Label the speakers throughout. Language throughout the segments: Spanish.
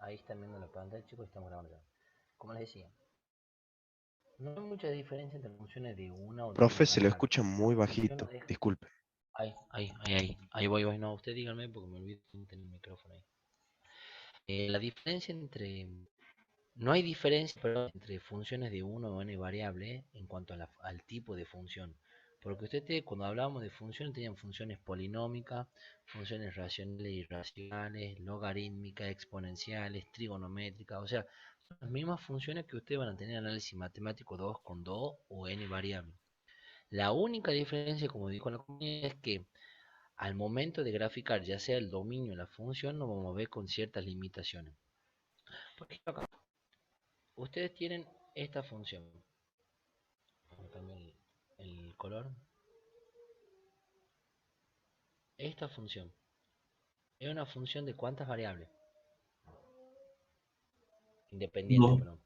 Speaker 1: Ahí están viendo la pantalla, chicos, estamos grabando ya. Como les decía, no hay mucha diferencia entre funciones de una o de
Speaker 2: Profe,
Speaker 1: n
Speaker 2: se lo
Speaker 1: variables.
Speaker 2: escucha
Speaker 1: La
Speaker 2: muy
Speaker 1: función no
Speaker 2: bajito.
Speaker 1: deja...
Speaker 2: Disculpe.
Speaker 1: Ahí voy. No, usted díganme porque me olvidé de tener el micrófono ahí. La diferencia entre... No hay diferencia, perdón, entre funciones de una o n variable en cuanto a al tipo de función. Porque cuando hablábamos de funciones, tenían funciones polinómicas, funciones racionales y irracionales, logarítmicas, exponenciales, trigonométricas. O sea, son las mismas funciones que ustedes van a tener en análisis matemático 2 con 2 o n variable. La única diferencia, como dijo la comunidad, es que al momento de graficar, ya sea el dominio o la función, nos vamos a ver con ciertas limitaciones. Por ejemplo, acá, ustedes tienen esta función. Cambio el color. Esta función es una función de cuántas variables independientes,
Speaker 3: No.
Speaker 1: perdón.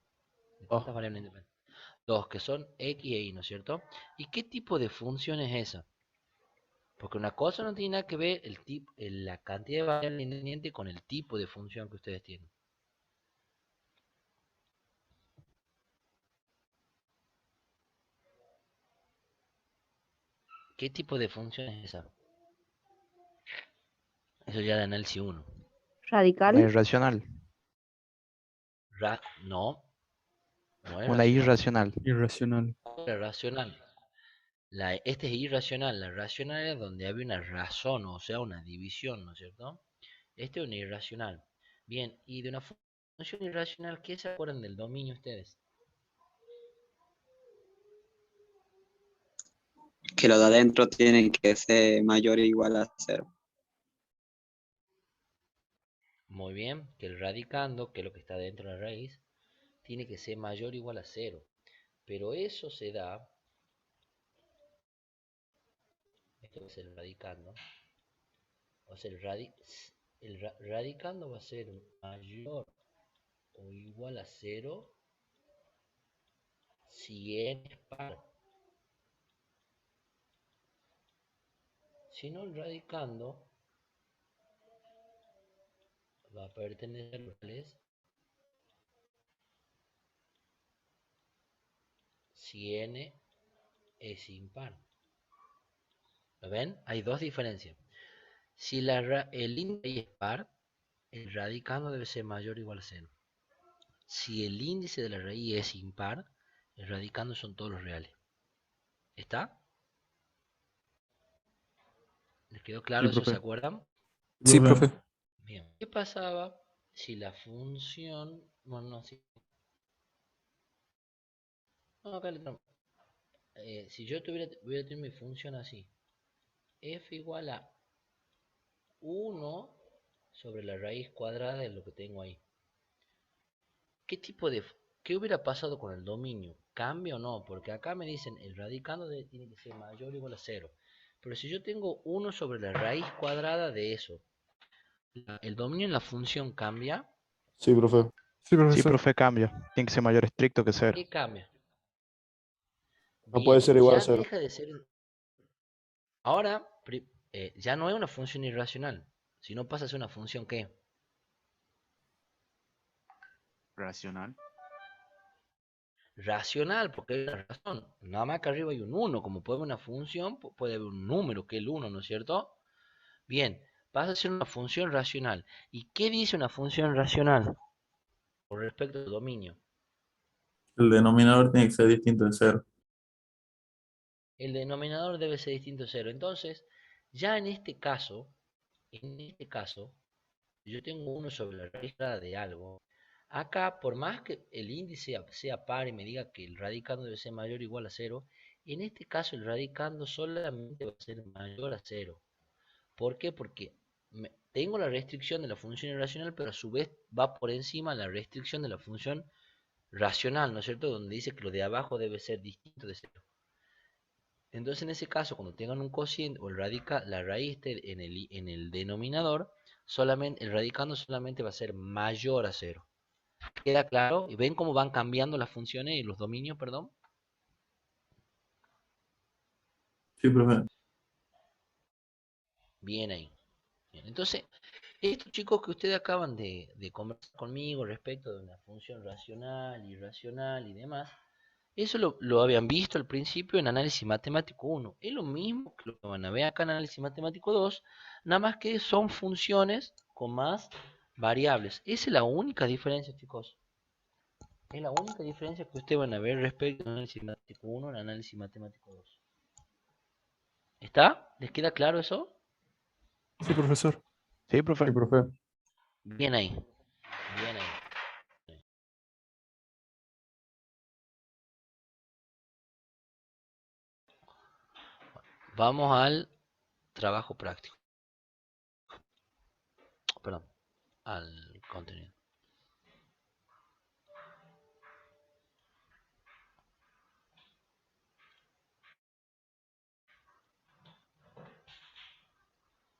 Speaker 1: ¿De cuántas variables independientes? Dos, que son x e y, ¿no es cierto? ¿Y qué tipo de función es esa? Porque una cosa no tiene nada que ver la cantidad de variables independientes con el tipo de función que ustedes tienen. ¿Qué tipo de función es esa? Eso ya de análisis 1.
Speaker 2: Una
Speaker 4: Radical.
Speaker 2: irracional.
Speaker 1: No, no es
Speaker 2: Una
Speaker 1: racional.
Speaker 2: irracional.
Speaker 3: Irracional.
Speaker 1: Es racional. Este es irracional. La racional es donde había una razón, o sea, una división, ¿no es cierto? Este es un irracional. Bien, y de una función irracional, ¿qué se acuerdan del dominio ustedes?
Speaker 5: Que lo de adentro tiene que ser mayor o igual a 0.
Speaker 1: Muy bien, que el radicando, que es lo que está dentro de la raíz, tiene que ser mayor o igual a 0. Pero eso se da, esto va a ser el radicando, o sea, radicando va a ser mayor o igual a 0 si n es par. Si no, el radicando va a pertenecer a los si n es impar. ¿Lo ven? Hay dos diferencias. Si el índice es par, el radicando debe ser mayor o igual a 0. Si el índice de la raíz es impar, el radicando son todos los reales. ¿Está? ¿Les quedó claro
Speaker 3: Sí,
Speaker 1: eso? ¿Se
Speaker 3: profe.
Speaker 1: acuerdan?
Speaker 3: Sí, profe.
Speaker 1: Bien. ¿Qué pasaba si la función... Bueno, no, sí. No, acá si yo voy a tener mi función así. F igual a 1 sobre la raíz cuadrada de lo que tengo ahí. ¿Qué hubiera pasado con el dominio? ¿Cambia o no? Porque acá me dicen el radicando tiene que ser mayor o igual a 0. Pero si yo tengo 1 sobre la raíz cuadrada de eso, ¿el dominio en la función cambia?
Speaker 3: Sí, profe. Sí,
Speaker 2: Sí,
Speaker 3: profesor.
Speaker 2: profe, cambia. Tiene que ser mayor estricto que 0.
Speaker 1: ¿Qué cambia?
Speaker 3: No puede
Speaker 1: Bien,
Speaker 3: ser igual a
Speaker 1: ya
Speaker 3: 0.
Speaker 1: deja de ser... Ahora, ya no es una función irracional, sino pasa a ser una función ¿qué?
Speaker 6: Racional.
Speaker 1: Racional, porque hay una razón. Nada más que arriba hay un 1, como puede haber una función, puede haber un número que es el 1, ¿no es cierto? Bien, pasa a ser una función racional. ¿Y qué dice una función racional con respecto al dominio?
Speaker 3: El denominador tiene que ser distinto de 0.
Speaker 1: El denominador debe ser distinto a 0. Entonces, ya en este caso, yo tengo 1 sobre la raíz cuadrada de algo. Acá, por más que el índice sea par y me diga que el radicando debe ser mayor o igual a 0, en este caso el radicando solamente va a ser mayor a 0. ¿Por qué? Porque tengo la restricción de la función irracional, pero a su vez va por encima la restricción de la función racional, ¿no es cierto? Donde dice que lo de abajo debe ser distinto de 0. Entonces, en ese caso, cuando tengan un cociente o la raíz en el denominador, el radicando solamente va a ser mayor a 0. ¿Queda claro? ¿Y ven cómo van cambiando las funciones y los dominios, perdón?
Speaker 3: Sí, profe.
Speaker 1: Bien ahí. Bien, entonces, Estos chicos que ustedes acaban de conversar conmigo respecto de una función racional, irracional y demás, eso lo habían visto al principio en análisis matemático 1. Es lo mismo que lo que van a ver acá en análisis matemático 2, nada más que son funciones con más variables. Esa es la única diferencia, chicos. Es la única diferencia que ustedes van a ver respecto al análisis matemático 1 al análisis matemático 2. ¿Está? ¿Les queda claro eso?
Speaker 4: Sí, profesor.
Speaker 2: Sí,
Speaker 3: Sí,
Speaker 2: profe.
Speaker 3: profe.
Speaker 1: Bien ahí. Bien ahí. Vamos al trabajo práctico. Perdón, al contenido.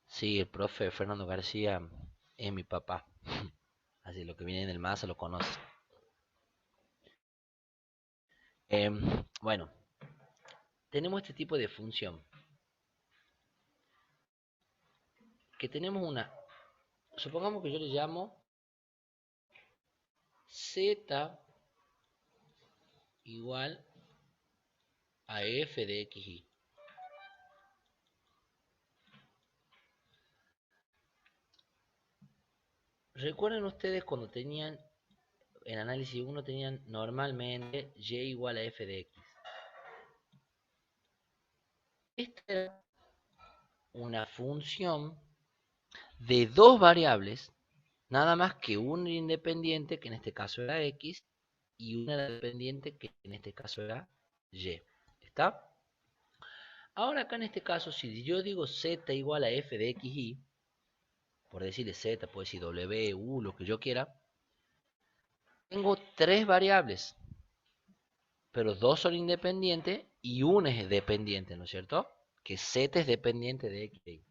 Speaker 1: Sí, el profe Fernando García es mi papá. Así lo que viene del MASA lo conoce. Bueno, tenemos este tipo de función. Que tenemos una. Supongamos que yo le llamo Z igual a f de xy. Recuerden ustedes cuando tenían, en análisis 1 tenían normalmente y igual a f de x. Esta era una función de dos variables, nada más que una independiente, que en este caso era x, y una dependiente, que en este caso era y. ¿Está? Ahora acá en este caso, si yo digo z igual a f de xy, por decirle z, puedo decir w, u, lo que yo quiera, tengo tres variables, pero dos son independientes y una es dependiente, ¿no es cierto? Que z es dependiente de x.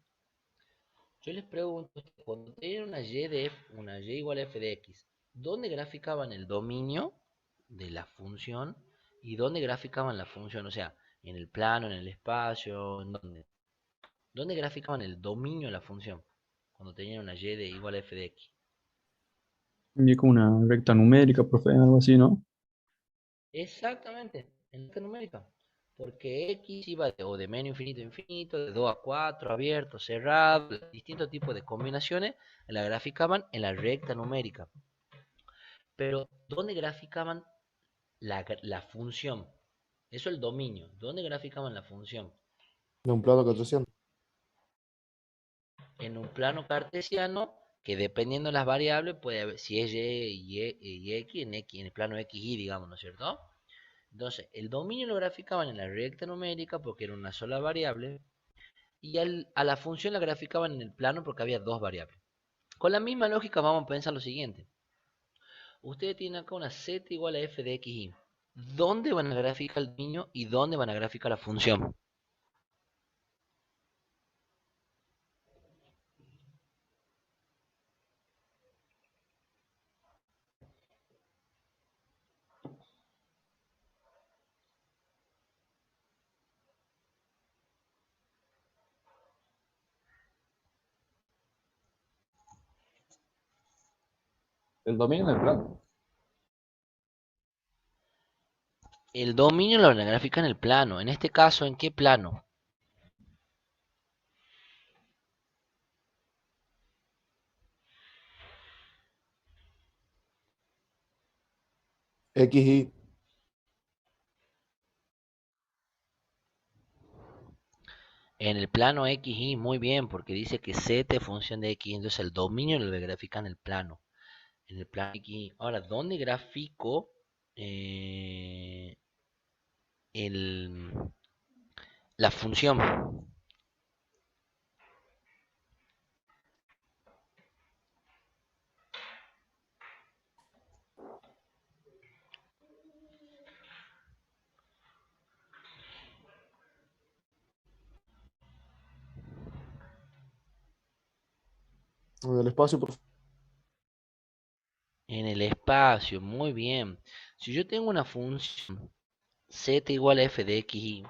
Speaker 1: Yo les pregunto, cuando tenían una y igual a f de x, ¿dónde graficaban el dominio de la función y dónde graficaban la función? O sea, en el plano, en el espacio, ¿en dónde? ¿Dónde graficaban el dominio de la función cuando tenían una y de igual a f de x?
Speaker 4: Y como una recta numérica, profe, algo así, ¿no?
Speaker 1: Exactamente, en la numérica. Porque x iba de menos infinito a infinito, de 2 a 4, abierto, cerrado, distintos tipos de combinaciones, la graficaban en la recta numérica. Pero, ¿dónde graficaban la función? Eso es el dominio. ¿Dónde graficaban la función?
Speaker 7: De un plano cartesiano.
Speaker 1: En un plano cartesiano, que dependiendo de las variables, puede haber, si es y x, en el plano xy, digamos, ¿no es cierto? Entonces, el dominio lo graficaban en la recta numérica porque era una sola variable, y a la función la graficaban en el plano porque había dos variables. Con la misma lógica vamos a pensar lo siguiente. Ustedes tienen acá una z igual a f de xy. ¿Dónde van a graficar el dominio y dónde van a graficar la función?
Speaker 7: El dominio del plano.
Speaker 1: El dominio lo van a graficar en el plano. En este caso, ¿en qué plano?
Speaker 7: XY.
Speaker 1: En el plano xy, muy bien, porque dice que z es función de x, entonces el dominio lo grafica en el plano. En el plano xy. Ahora, ¿dónde grafico el, la función?
Speaker 7: En el espacio, profe.
Speaker 1: En el espacio, muy bien. Si yo tengo una función z igual a f de xy,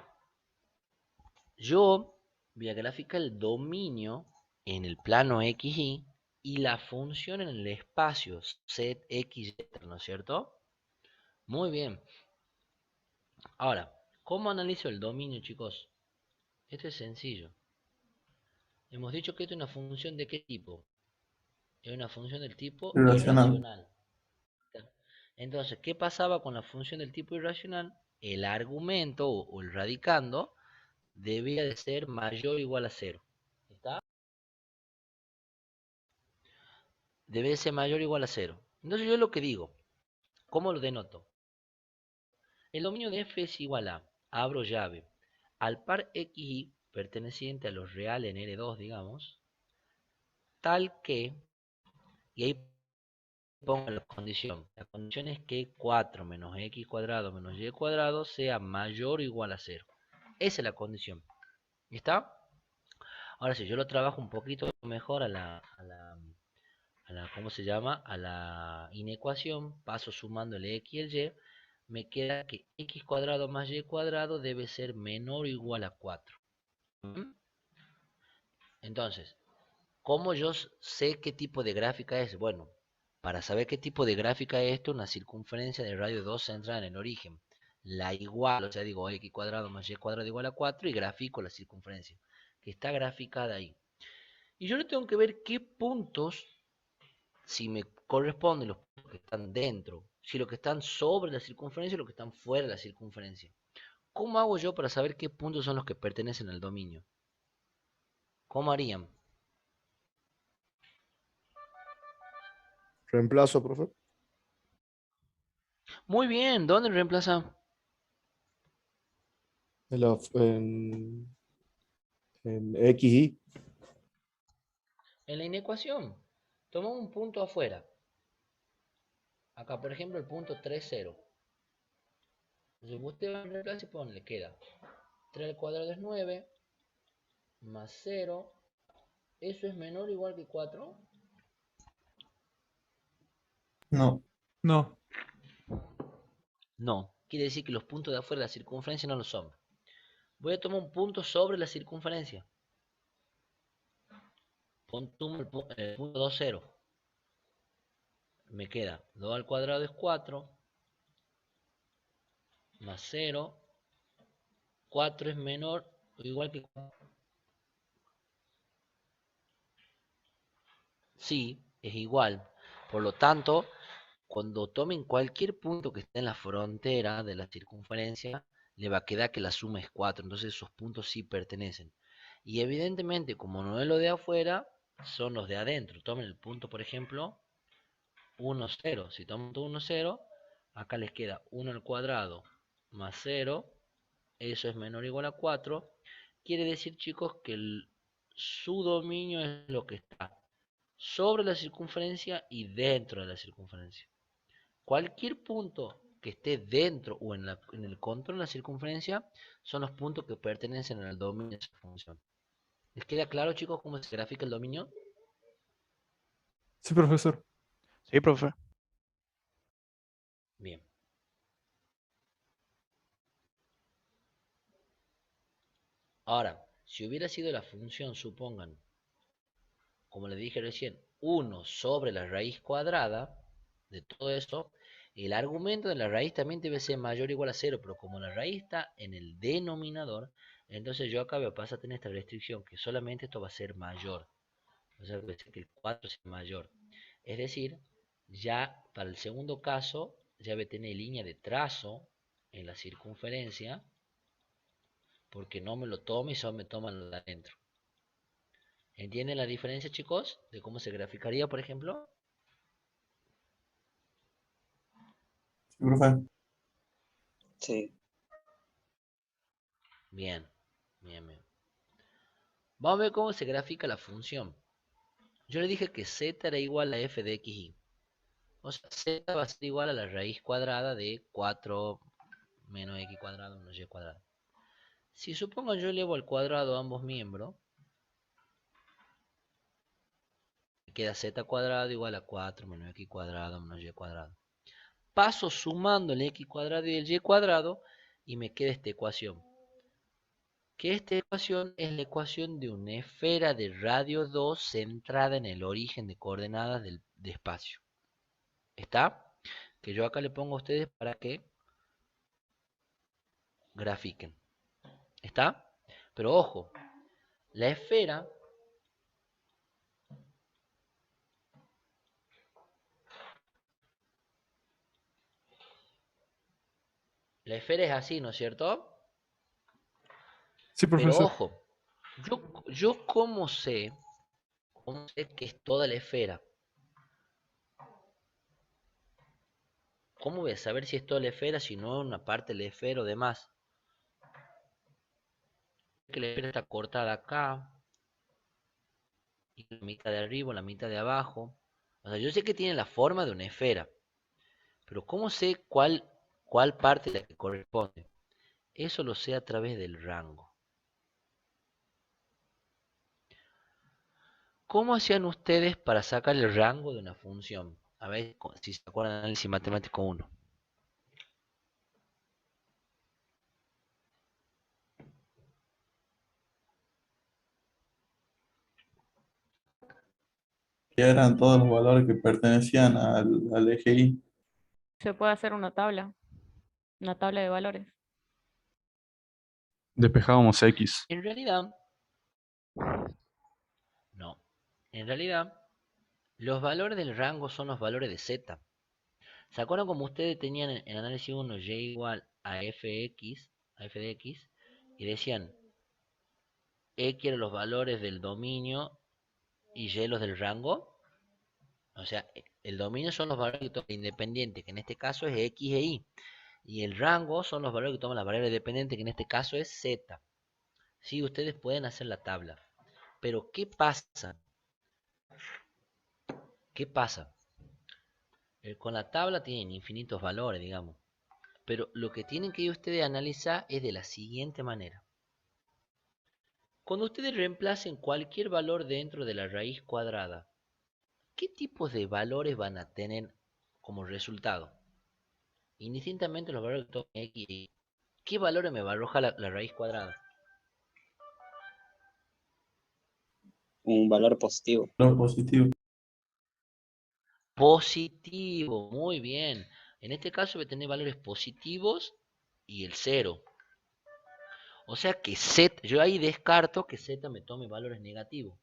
Speaker 1: yo voy a graficar el dominio en el plano xy y la función en el espacio set x, ¿no es cierto? Muy bien. Ahora, ¿cómo analizo el dominio, chicos? Esto es sencillo. Hemos dicho que esto es una función de qué tipo. Es una función del tipo
Speaker 3: Irracional.
Speaker 1: irracional. Entonces, ¿qué pasaba con la función del tipo irracional? El argumento o el radicando debía de ser mayor o igual a 0. ¿Está? Debe de ser mayor o igual a 0. Entonces yo lo que digo, ¿cómo lo denoto? El dominio de f es igual a, abro llave, al par xy perteneciente a los reales en R2, digamos, tal que, y ahí pongo la condición. La condición es que 4 menos x cuadrado menos y cuadrado sea mayor o igual a 0. Esa es la condición. ¿Está? Ahora si yo lo trabajo un poquito mejor a la ¿cómo se llama? A la inecuación, paso sumándole x y el y, me queda que x cuadrado más y cuadrado debe ser menor o igual a 4. Entonces, ¿cómo yo sé qué tipo de gráfica es? Bueno, para saber qué tipo de gráfica es esto, una circunferencia de radio 2 centrada en el origen. La igual, o sea, digo x cuadrado más y cuadrado igual a 4 y grafico la circunferencia, que está graficada ahí. Y yo le tengo que ver qué puntos, si me corresponden los puntos que están dentro, si los que están sobre la circunferencia o los que están fuera de la circunferencia. ¿Cómo hago yo para saber qué puntos son los que pertenecen al dominio? ¿Cómo harían?
Speaker 7: Reemplazo, profe.
Speaker 1: Muy bien, ¿dónde reemplaza?
Speaker 7: En XY.
Speaker 1: En la inecuación. Tomamos un punto afuera. Acá, por ejemplo, el punto 3, 0. Entonces usted va a reemplazar y pone, le queda 3 al cuadrado es 9, más 0. ¿Eso es menor o igual que 4?
Speaker 3: No.
Speaker 8: No.
Speaker 1: No. Quiere decir que los puntos de afuera de la circunferencia no lo son. Voy a tomar un punto sobre la circunferencia. Pongo el punto 2, 0. Me queda 2 al cuadrado es 4, más 0. 4 es menor o igual que 4. Sí, es igual. Por lo tanto, cuando tomen cualquier punto que esté en la frontera de la circunferencia, le va a quedar que la suma es 4. Entonces esos puntos sí pertenecen. Y evidentemente, como no es lo de afuera, son los de adentro. Tomen el punto, por ejemplo, 1, 0. Si toman 1, 0, acá les queda 1 al cuadrado más 0. Eso es menor o igual a 4. Quiere decir, chicos, que su dominio es lo que está sobre la circunferencia y dentro de la circunferencia. Cualquier punto que esté dentro o en el control de la circunferencia son los puntos que pertenecen al dominio de esa función. ¿Les queda claro, chicos, cómo se grafica el dominio?
Speaker 8: Sí, profesor.
Speaker 2: Sí, profe.
Speaker 1: Bien. Ahora, si hubiera sido la función, supongan, como les dije recién, 1 sobre la raíz cuadrada de todo esto, el argumento de la raíz también debe ser mayor o igual a 0, pero como la raíz está en el denominador, entonces yo acá voy a pasar a tener esta restricción, que solamente esto va a ser mayor. O sea, que el 4 sea mayor. Es decir, ya para el segundo caso, ya voy a tener línea de trazo en la circunferencia, porque no me lo toma y solo me toma lo de adentro. ¿Entienden la diferencia, chicos? De cómo se graficaría, por ejemplo.
Speaker 3: Sí, profe.
Speaker 5: Sí.
Speaker 1: Bien, bien, bien. Vamos a ver cómo se grafica la función. Yo le dije que z era igual a f de xy. O sea, z va a ser igual a la raíz cuadrada de 4 menos x cuadrado menos y cuadrado. Si supongo yo elevo al cuadrado ambos miembros, me queda z cuadrado igual a 4 menos x cuadrado menos y cuadrado. Paso sumando el x cuadrado y el y cuadrado y me queda esta ecuación, que esta ecuación es la ecuación de una esfera de radio 2 centrada en el origen de coordenadas del espacio. ¿Está? Que yo acá le pongo a ustedes para que grafiquen. ¿Está? Pero ojo, la esfera es así, ¿no es cierto?
Speaker 4: Sí,
Speaker 1: Pero
Speaker 4: profesor.
Speaker 1: ojo, yo cómo sé que es toda la esfera. ¿Cómo voy a saber si es toda la esfera si no es una parte de la esfera o demás? Que la esfera está cortada acá, y la mitad de arriba, la mitad de abajo. O sea, yo sé que tiene la forma de una esfera, pero ¿cómo sé cuál parte es la que corresponde? Eso lo sé a través del rango. ¿Cómo hacían ustedes para sacar el rango de una función? A ver si se acuerdan de análisis matemático 1.
Speaker 3: Ya eran todos los valores que pertenecían al eje Y.
Speaker 8: Se puede hacer una tabla de valores.
Speaker 4: Despejábamos X.
Speaker 1: En realidad, no. En realidad, los valores del rango son los valores de z. ¿Se acuerdan como ustedes tenían en análisis 1 y igual a fx, a f de x, y decían x eran los valores del dominio y y los del rango? O sea, el dominio son los valores que toma el independiente, que en este caso es x e y. Y el rango son los valores que toman la variable dependiente, que en este caso es z. Sí, ustedes pueden hacer la tabla. Pero ¿qué pasa? ¿Qué pasa? Con la tabla tienen infinitos valores, digamos. Pero lo que tienen que ustedes analizar es de la siguiente manera. Cuando ustedes reemplacen cualquier valor dentro de la raíz cuadrada, ¿qué tipos de valores van a tener como resultado? Indistintamente los valores que tomen x y y. ¿Qué valores me va a arrojar la raíz cuadrada?
Speaker 5: Un valor positivo.
Speaker 3: Lo positivo.
Speaker 1: Positivo, muy bien. En este caso voy a tener valores positivos y el 0. O sea que z, yo ahí descarto que z me tome valores negativos.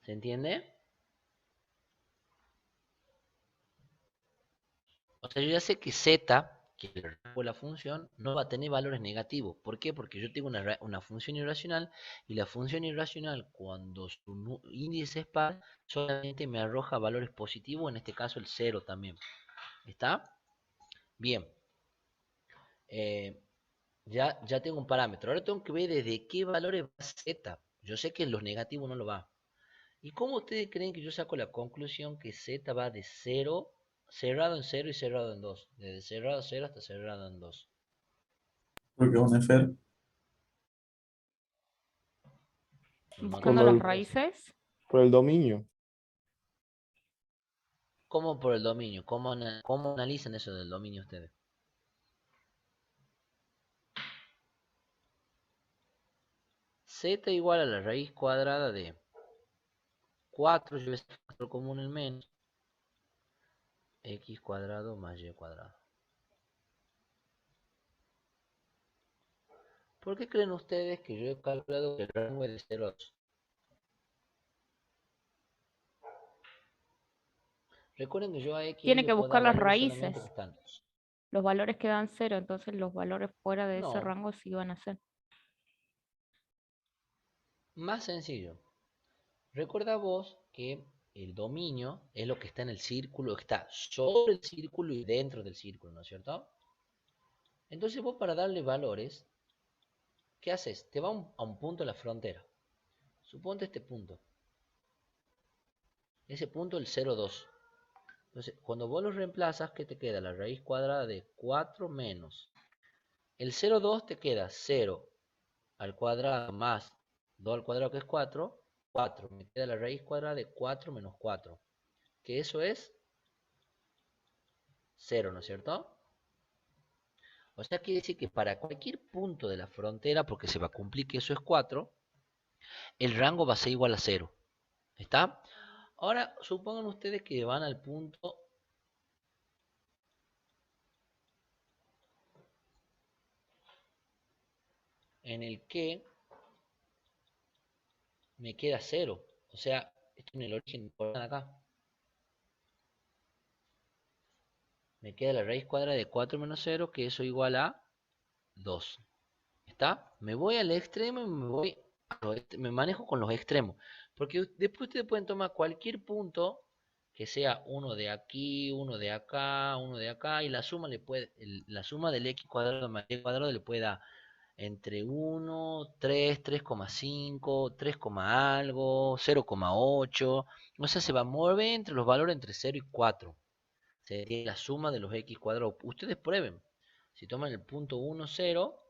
Speaker 1: ¿Se entiende? O sea, yo ya sé que z, que es el rango de la función, no va a tener valores negativos. ¿Por qué? Porque yo tengo una función irracional, y la función irracional, cuando su índice es par, solamente me arroja valores positivos, en este caso el 0 también. ¿Está? Bien. Ya tengo un parámetro. Ahora tengo que ver desde qué valores va z. Yo sé que en los negativos no lo va. ¿Y cómo ustedes creen que yo saco la conclusión que z va de 0, cerrado en 0 y cerrado en 2? Desde cerrado en 0 hasta cerrado en 2.
Speaker 3: Porque es una esfera.
Speaker 1: No
Speaker 8: Buscando
Speaker 1: tengo
Speaker 8: las
Speaker 7: el-
Speaker 1: duda de eso.
Speaker 8: raíces.
Speaker 7: Por el dominio.
Speaker 1: ¿Cómo por el dominio? ¿Cómo analizan eso del dominio ustedes? Z igual a la raíz cuadrada de 4, yo voy a hacer factor común en menos, x cuadrado más y cuadrado. ¿Por qué creen ustedes que yo he calculado que el rango es de 0 a 2? Recuerden que yo a x y
Speaker 8: Tiene
Speaker 1: le
Speaker 8: que
Speaker 1: puedo dar
Speaker 8: buscar las
Speaker 1: valores
Speaker 8: raíces.
Speaker 1: solamente constantes.
Speaker 8: Los valores que dan 0, entonces los valores fuera de ese
Speaker 1: No,
Speaker 8: rango sí van a ser.
Speaker 1: más sencillo. Recuerda vos que el dominio es lo que está en el círculo, que está sobre el círculo y dentro del círculo, ¿no es cierto? Entonces vos, para darle valores, ¿qué haces? Te va a un punto de la frontera. Suponte este punto. Ese punto, el 0, 2. Entonces, cuando vos lo reemplazas, ¿qué te queda? La raíz cuadrada de 4 menos. El 0, 2 te queda 0 al cuadrado más 2 al cuadrado, que es 4. 4. Me queda la raíz cuadrada de 4 menos 4. Que eso es 0, ¿no es cierto? O sea, quiere decir que para cualquier punto de la frontera, porque se va a cumplir que eso es 4, el rango va a ser igual a 0. ¿Está? Ahora, supongan ustedes que van al punto en el que me queda 0. O sea, esto en el origen, por acá. Me queda la raíz cuadrada de 4 menos 0, que eso igual a 2. ¿Está? Me voy al extremo y me manejo con los extremos. Porque después ustedes pueden tomar cualquier punto que sea uno de aquí, uno de acá, uno de acá, y la suma la suma del x cuadrado más y cuadrado le puede dar entre 1, 3, 3,5, 3, algo, 0,8. O sea, se va a mover entre los valores entre 0 y 4. Sería la suma de los x cuadrados. Ustedes prueben. Si toman el punto 1, 0,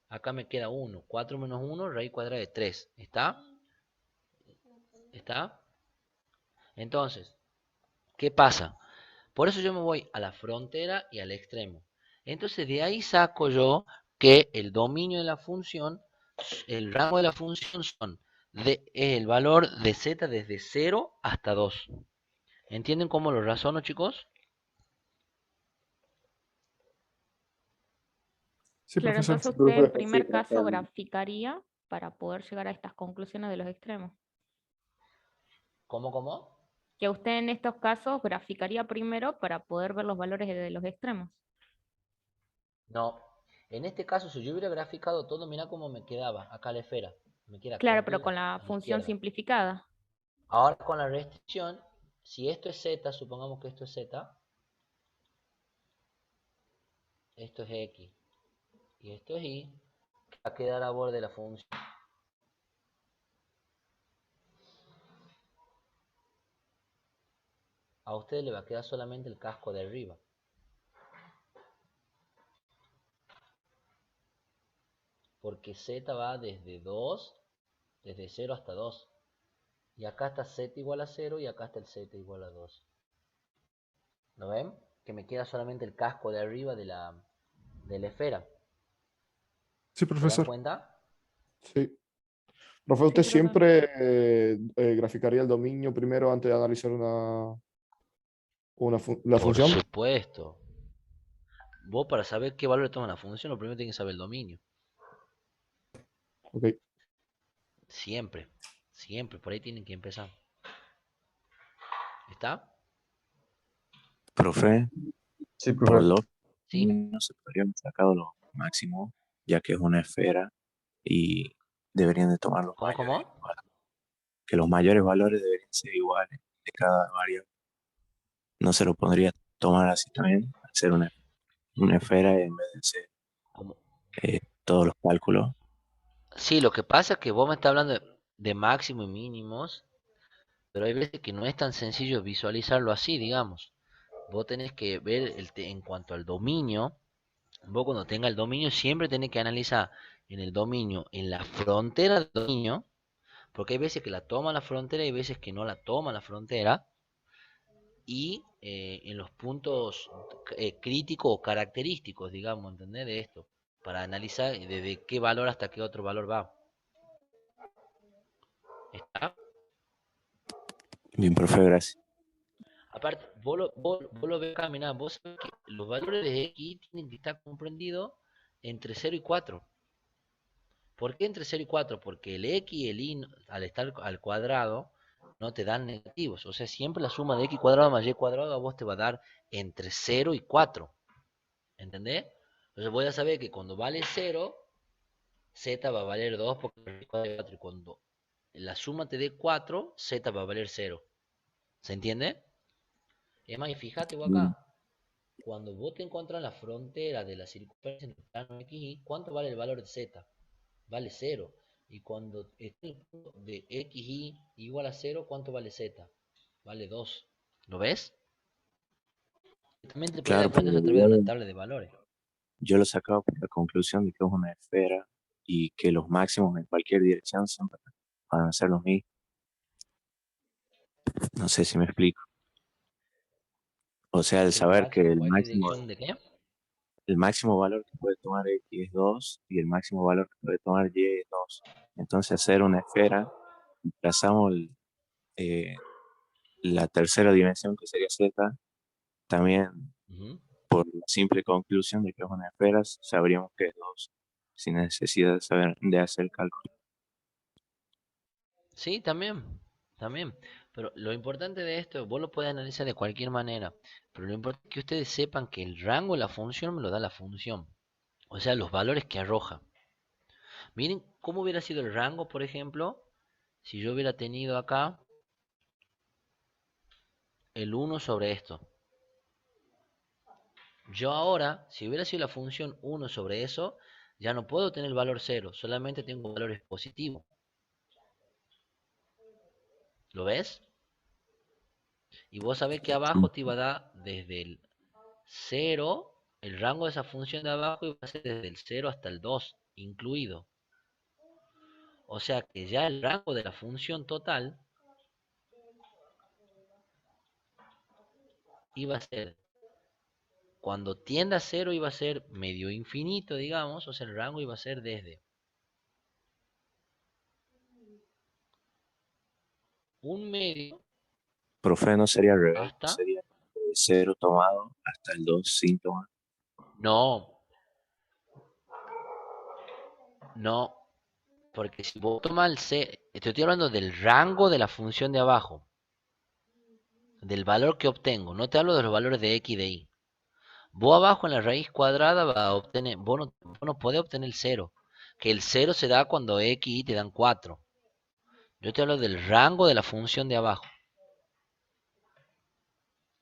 Speaker 1: acá me queda 1. 4 menos 1, raíz cuadrada de 3. ¿Está? ¿Está? Entonces, ¿qué pasa? Por eso yo me voy a la frontera y al extremo. Entonces de ahí saco yo que el dominio de la función, el rango de la función es el valor de z desde 0 hasta 2. ¿Entienden cómo lo razono, chicos?
Speaker 4: Sí,
Speaker 8: Claro,
Speaker 4: profesor.
Speaker 8: entonces usted en
Speaker 7: Profe,
Speaker 8: primer
Speaker 5: sí,
Speaker 8: caso
Speaker 5: profe.
Speaker 8: graficaría para poder llegar a estas conclusiones de los extremos.
Speaker 1: ¿Cómo?
Speaker 8: Que usted en estos casos graficaría primero para poder ver los valores de los extremos.
Speaker 1: No. En este caso, si yo hubiera graficado todo, mira cómo me quedaba acá la esfera. Me queda
Speaker 8: Claro, pero
Speaker 1: completa
Speaker 8: con la
Speaker 1: a la
Speaker 8: función
Speaker 1: izquierda.
Speaker 8: simplificada.
Speaker 1: Ahora con la restricción, si esto es z, supongamos que esto es z, esto es x y esto es y, va a quedar a borde de la función. A usted le va a quedar solamente el casco de arriba. Porque z va desde 2, desde 0 hasta 2. Y acá está z igual a 0 y acá está el z igual a 2. ¿Lo ven? Que me queda solamente el casco de arriba de la esfera.
Speaker 7: Sí,
Speaker 1: ¿Se dan
Speaker 7: profesor.
Speaker 1: cuenta?
Speaker 7: Sí. Profe, ¿usted
Speaker 8: profe.
Speaker 7: siempre graficaría el dominio primero antes de analizar la
Speaker 1: Por
Speaker 7: función?
Speaker 1: supuesto. Vos para saber qué valor le toma la función, lo primero tiene que saber el dominio.
Speaker 7: Ok.
Speaker 1: Siempre. Siempre. Por ahí tienen que empezar. ¿Está?
Speaker 6: Profe,
Speaker 4: Sí,
Speaker 6: por
Speaker 4: profesor.
Speaker 6: los
Speaker 1: Sí.
Speaker 6: no se podrían haber sacado los máximos, ya que es una esfera y deberían de tomar los mayores.
Speaker 1: ¿Cómo?
Speaker 6: Que los mayores valores deberían ser iguales de cada variable. No se lo podría tomar así también, hacer una esfera en vez de hacer
Speaker 1: ¿Cómo?
Speaker 6: todos los cálculos.
Speaker 1: Sí, lo que pasa es que vos me estás hablando de máximo y mínimos, pero hay veces que no es tan sencillo visualizarlo así, digamos. Vos tenés que ver en cuanto al dominio, vos cuando tenga el dominio siempre tenés que analizar en el dominio, en la frontera del dominio, porque hay veces que la toma la frontera y hay veces que no la toma la frontera, y en los puntos críticos o característicos, digamos, ¿entendés? De esto, para analizar desde qué valor hasta qué otro valor va. ¿Está?
Speaker 6: Bien, profe, gracias.
Speaker 1: Aparte, vos lo ves acá, mirá, vos sabés que los valores de x tienen que estar comprendidos entre 0 y 4. ¿Por qué entre 0 y 4? Porque el x y el y al estar al cuadrado no te dan negativos. O sea, siempre la suma de x cuadrado más y cuadrado a vos te va a dar entre 0 y 4. ¿Entendés? Entonces voy a saber que cuando vale 0, z va a valer 2 porque es 4. Y cuando la suma te dé 4, z va a valer 0. ¿Se entiende? Es más, y fíjate vos
Speaker 6: Bien.
Speaker 1: acá, cuando vos te encuentras en la frontera de la circunferencia entre plano x y, ¿cuánto vale el valor de z? Vale 0. Y cuando está el punto de xy igual a 0, ¿cuánto vale z? Vale 2. ¿Lo ves? También te puedes dar
Speaker 6: Claro,
Speaker 1: cuenta
Speaker 6: porque
Speaker 1: eso a través de una tabla de valores.
Speaker 6: yo lo sacaba por la conclusión de que es una esfera y que los máximos en cualquier dirección siempre van a ser los mismos. No sé si me explico. O sea, al
Speaker 1: Que el
Speaker 6: saber que
Speaker 1: máximo por X dirección de qué?
Speaker 6: el máximo valor que puede tomar X es 2 y el máximo valor que puede tomar Y es 2. Entonces, hacer una esfera, trazamos la tercera dimensión que sería Z, también
Speaker 1: Ujú.
Speaker 6: por la simple conclusión de que es una esfera, sabríamos que es 2, sin necesidad de saber de hacer cálculo.
Speaker 1: Sí, también, también. Pero lo importante de esto, vos lo podés analizar de cualquier manera, pero lo importante es que ustedes sepan que el rango de la función me lo da la función, o sea, los valores que arroja. Miren cómo hubiera sido el rango, por ejemplo, si yo hubiera tenido acá el 1 sobre esto. Yo ahora, si hubiera sido la función 1 sobre eso, ya no puedo tener el valor 0, solamente tengo valores positivos. ¿Lo ves? Y vos sabés que abajo te iba a dar desde el 0, el rango de esa función de abajo iba a ser desde el 0 hasta el 2, incluido. O sea que ya el rango de la función total iba a ser, cuando tienda a 0 iba a ser medio infinito, digamos, o sea el rango iba a ser desde un medio
Speaker 6: Profe, no sería al revés,
Speaker 1: hasta...
Speaker 6: sería de 0 tomado hasta el 2 sin tomar.
Speaker 1: No, no, porque si vos tomas el C, estoy hablando del rango de la función de abajo, del valor que obtengo, no te hablo de los valores de X y de Y. Vos abajo en la raíz cuadrada vas a obtener, vos no podés obtener el 0, que el 0 se da cuando X y Y te dan 4. Yo te hablo del rango de la función de abajo,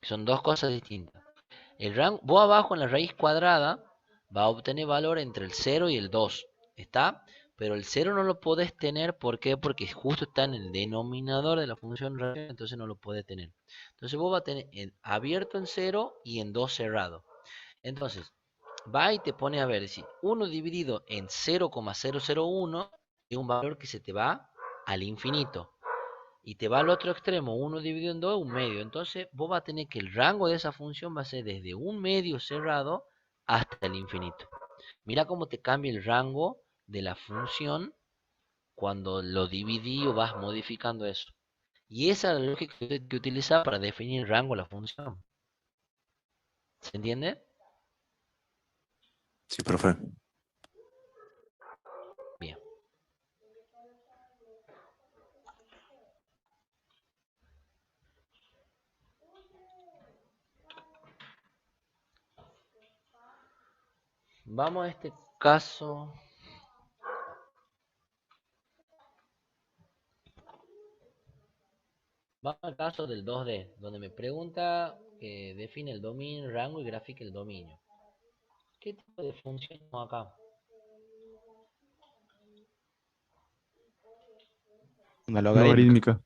Speaker 1: que son dos cosas distintas. El rango, vos abajo en la raíz cuadrada vas a obtener valor entre el 0 y el 2, ¿está? Pero el 0 no lo podés tener, ¿por qué? Porque justo está en el denominador de la función raíz, entonces no lo podés tener. Entonces vos vas a tener abierto en 0 y en 2 cerrado. Entonces, va y te pone a ver si 1 dividido en 0,001 es un valor que se te va al infinito. Y te va al otro extremo, 1 dividido en 2 un medio. Entonces, vos vas a tener que el rango de esa función va a ser desde un medio cerrado hasta el infinito. Mira cómo te cambia el rango de la función cuando lo dividí o vas modificando eso. Y esa es la lógica que utiliza para definir el rango de la función. ¿Se entiende?
Speaker 6: Sí, profe.
Speaker 1: Bien. Vamos a este caso. Vamos al caso del 2D, donde me pregunta que define el dominio, el rango y grafique el dominio. ¿Qué tipo de función tengo acá?
Speaker 2: Una logarítmica.
Speaker 4: Logarítmica.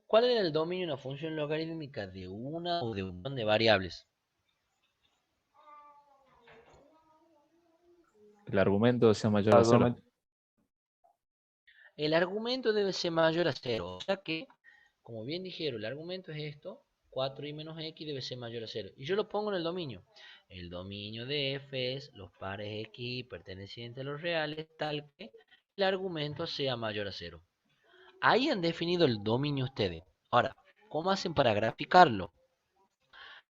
Speaker 1: ¿Cuál era el dominio de una función logarítmica de una o de un montón de variables?
Speaker 9: El argumento sea mayor a 0.
Speaker 1: El argumento debe ser mayor a 0. O sea que, como bien dijeron, el argumento es esto. 4y menos x debe ser mayor a 0. Y yo lo pongo en el dominio. El dominio de f es los pares x pertenecientes a los reales, tal que el argumento sea mayor a 0. Ahí han definido el dominio ustedes. Ahora, ¿cómo hacen para graficarlo?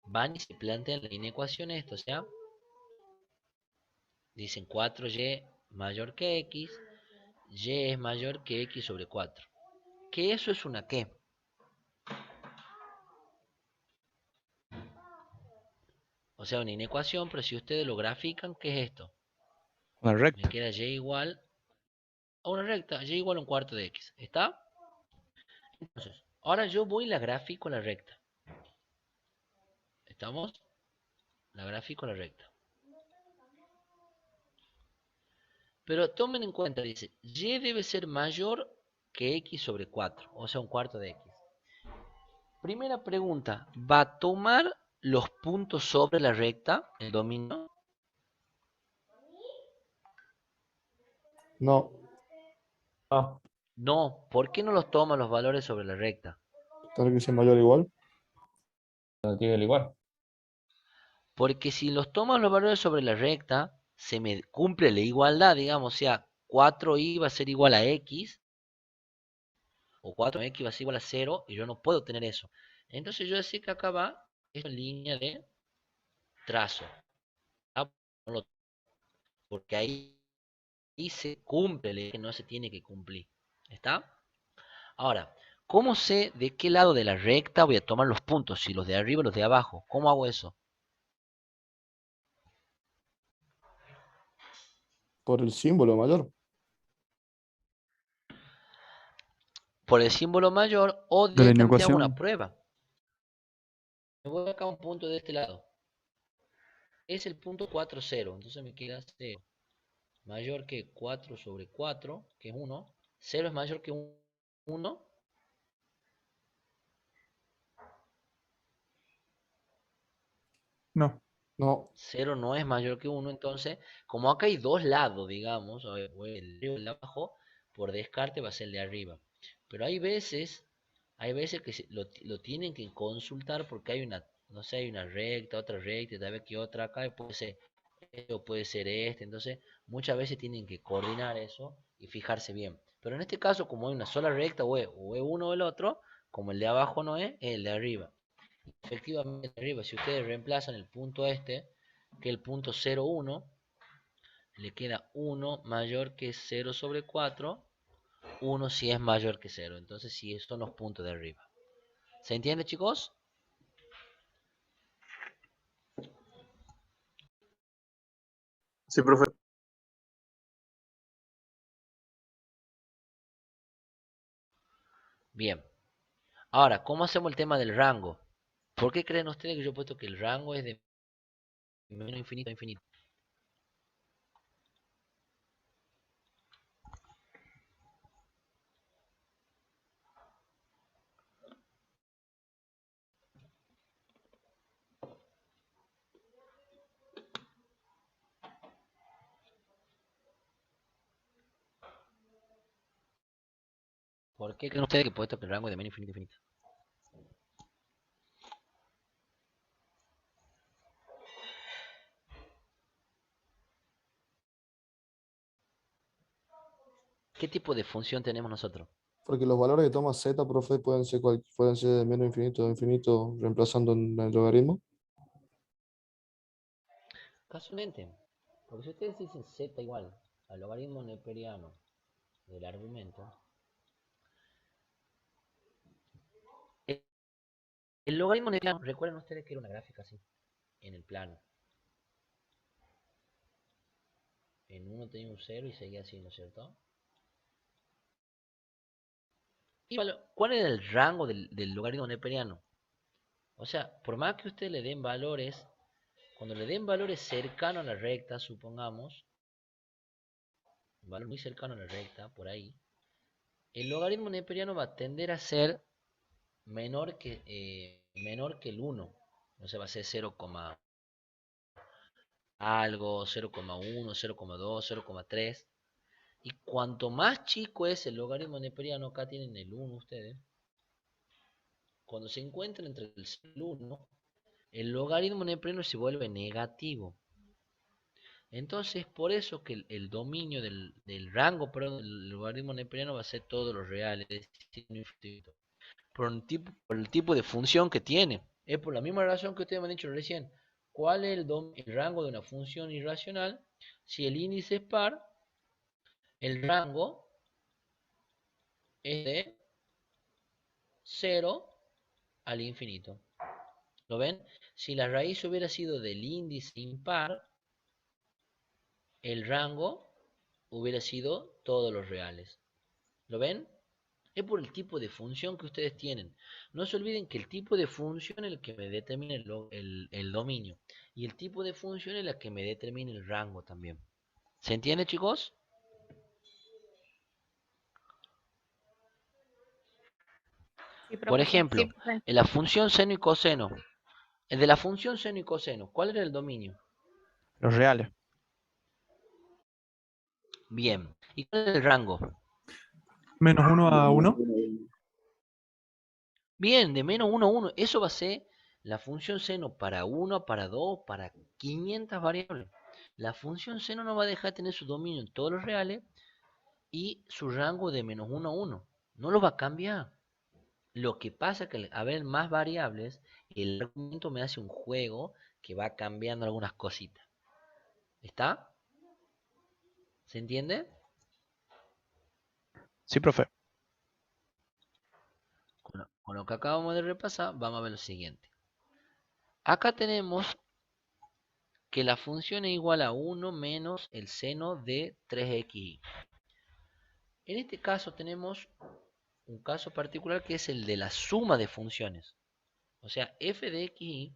Speaker 1: Van y se plantean la inecuación esto, o sea, dicen 4y mayor que x, y es mayor que x sobre 4. ¿Que eso es una qué? O sea, una inecuación, pero si ustedes lo grafican, ¿qué es esto?
Speaker 2: Una
Speaker 1: Me
Speaker 2: recta.
Speaker 1: queda y igual a una recta, y igual a un cuarto de x. ¿Está? Entonces, ahora yo voy y la grafico la recta. ¿Estamos? La gráfico la recta. Pero tomen en cuenta, dice, y debe ser mayor que x sobre 4, o sea, un cuarto de x. Primera pregunta, ¿va a tomar los puntos sobre la recta, el dominio?
Speaker 7: No,
Speaker 9: Ah,
Speaker 1: No, ¿por qué no los toma los valores sobre la recta?
Speaker 7: tiene que ser mayor o igual.
Speaker 9: tiene el igual.
Speaker 1: Porque si los toman los valores sobre la recta, se me cumple la igualdad, digamos, o sea, 4y va a ser igual a x, o 4x va a ser igual a 0, y yo no puedo tener eso. Entonces yo decía que acá va esta línea de trazo. ¿Ah? Porque ahí se cumple, que no se tiene que cumplir. ¿Está? Ahora, ¿cómo sé de qué lado de la recta voy a tomar los puntos? Si los de arriba o los de abajo. ¿Cómo hago eso?
Speaker 7: Por el símbolo mayor.
Speaker 1: Por el símbolo mayor o
Speaker 4: De la
Speaker 1: directamente hago una
Speaker 4: inecuación.
Speaker 1: prueba. Me voy acá a un punto de este lado. Es el punto 4, 0. Entonces me queda 0 mayor que 4 sobre 4, que es 1. 0 es mayor que 1.
Speaker 3: No.
Speaker 7: No.
Speaker 1: 0 no es mayor que 1. Entonces, como acá hay dos lados, digamos, el de abajo, por descarte va a ser el de arriba. Pero hay veces que lo tienen que consultar porque hay una, no sé, hay una recta, otra recta, tal vez que otra acá, y puede ser este o puede ser este. Entonces, muchas veces tienen que coordinar eso y fijarse bien. Pero en este caso, como hay una sola recta, o es uno o el otro, como el de abajo no es el de arriba. Efectivamente, el de arriba, si ustedes reemplazan el punto este, que es el punto 0, 1, le queda 1 mayor que 0 sobre 4. 1 si es mayor que 0. Entonces, sí, son los puntos de arriba. ¿Se entiende, chicos?
Speaker 3: Sí, profe.
Speaker 1: Bien. Ahora, ¿cómo hacemos el tema del rango? ¿Por qué creen ustedes que yo he puesto que el rango es de menos infinito a infinito? ¿Por qué creen ustedes que he puesto que el rango es de menos infinito a infinito? ¿Qué tipo de función tenemos nosotros?
Speaker 7: Porque los valores que toma z, profe, pueden ser de menos infinito a infinito reemplazando en el logaritmo.
Speaker 1: Casualmente. Porque si ustedes dicen z igual al logaritmo neperiano del argumento, el logaritmo neperiano, recuerden ustedes que era una gráfica así, en el plano. En uno tenía un 0 y seguía así, ¿no es cierto? ¿Y cuál era el rango del logaritmo neperiano? O sea, por más que ustedes le den valores, cuando le den valores cercanos a la recta, supongamos, un valor muy cercano a la recta, por ahí, el logaritmo neperiano va a tender a ser menor que el 1. O sea, va a ser 0, algo, 0,1, 0,2, 0,3. Y cuanto más chico es el logaritmo neperiano, acá tienen el 1 ustedes, cuando se encuentran entre el 0 y el 1, el logaritmo neperiano se vuelve negativo. Entonces, por eso que el dominio del rango, perdón, del logaritmo neperiano va a ser todos los reales, es decir, infinito. Por el tipo de función que tiene. Es por la misma razón que ustedes me han dicho recién. ¿Cuál es el rango de una función irracional? Si el índice es par, el rango es de 0 al infinito. ¿Lo ven? Si la raíz hubiera sido del índice impar, el rango hubiera sido todos los reales. ¿Lo ven? Es por el tipo de función que ustedes tienen. No se olviden que el tipo de función es el que me determina el dominio. Y el tipo de función es la que me determina el rango también. ¿Se entiende, chicos?
Speaker 8: Sí,
Speaker 1: Por
Speaker 8: profesor.
Speaker 1: ejemplo, en la función seno y coseno. El de la función seno y coseno, ¿cuál era el dominio?
Speaker 2: Los reales.
Speaker 1: Bien. ¿Y cuál es el rango?
Speaker 3: Menos 1 a 1.
Speaker 1: Bien, de menos 1 a 1. Eso va a ser La función seno para 1, para 2, para 500 variables. La función seno no va a dejar de tener su dominio en todos los reales y su rango de menos 1 a 1. No lo va a cambiar. Lo que pasa es que al haber más variables, el argumento me hace un juego que va cambiando algunas cositas. ¿Está? ¿Se entiende?
Speaker 2: Sí, profe.
Speaker 1: Con lo que acabamos de repasar, vamos a ver lo siguiente. Acá tenemos que la función es igual a 1 menos el seno de 3xy. En este caso tenemos un caso particular que es el de la suma de funciones. O sea, f de xy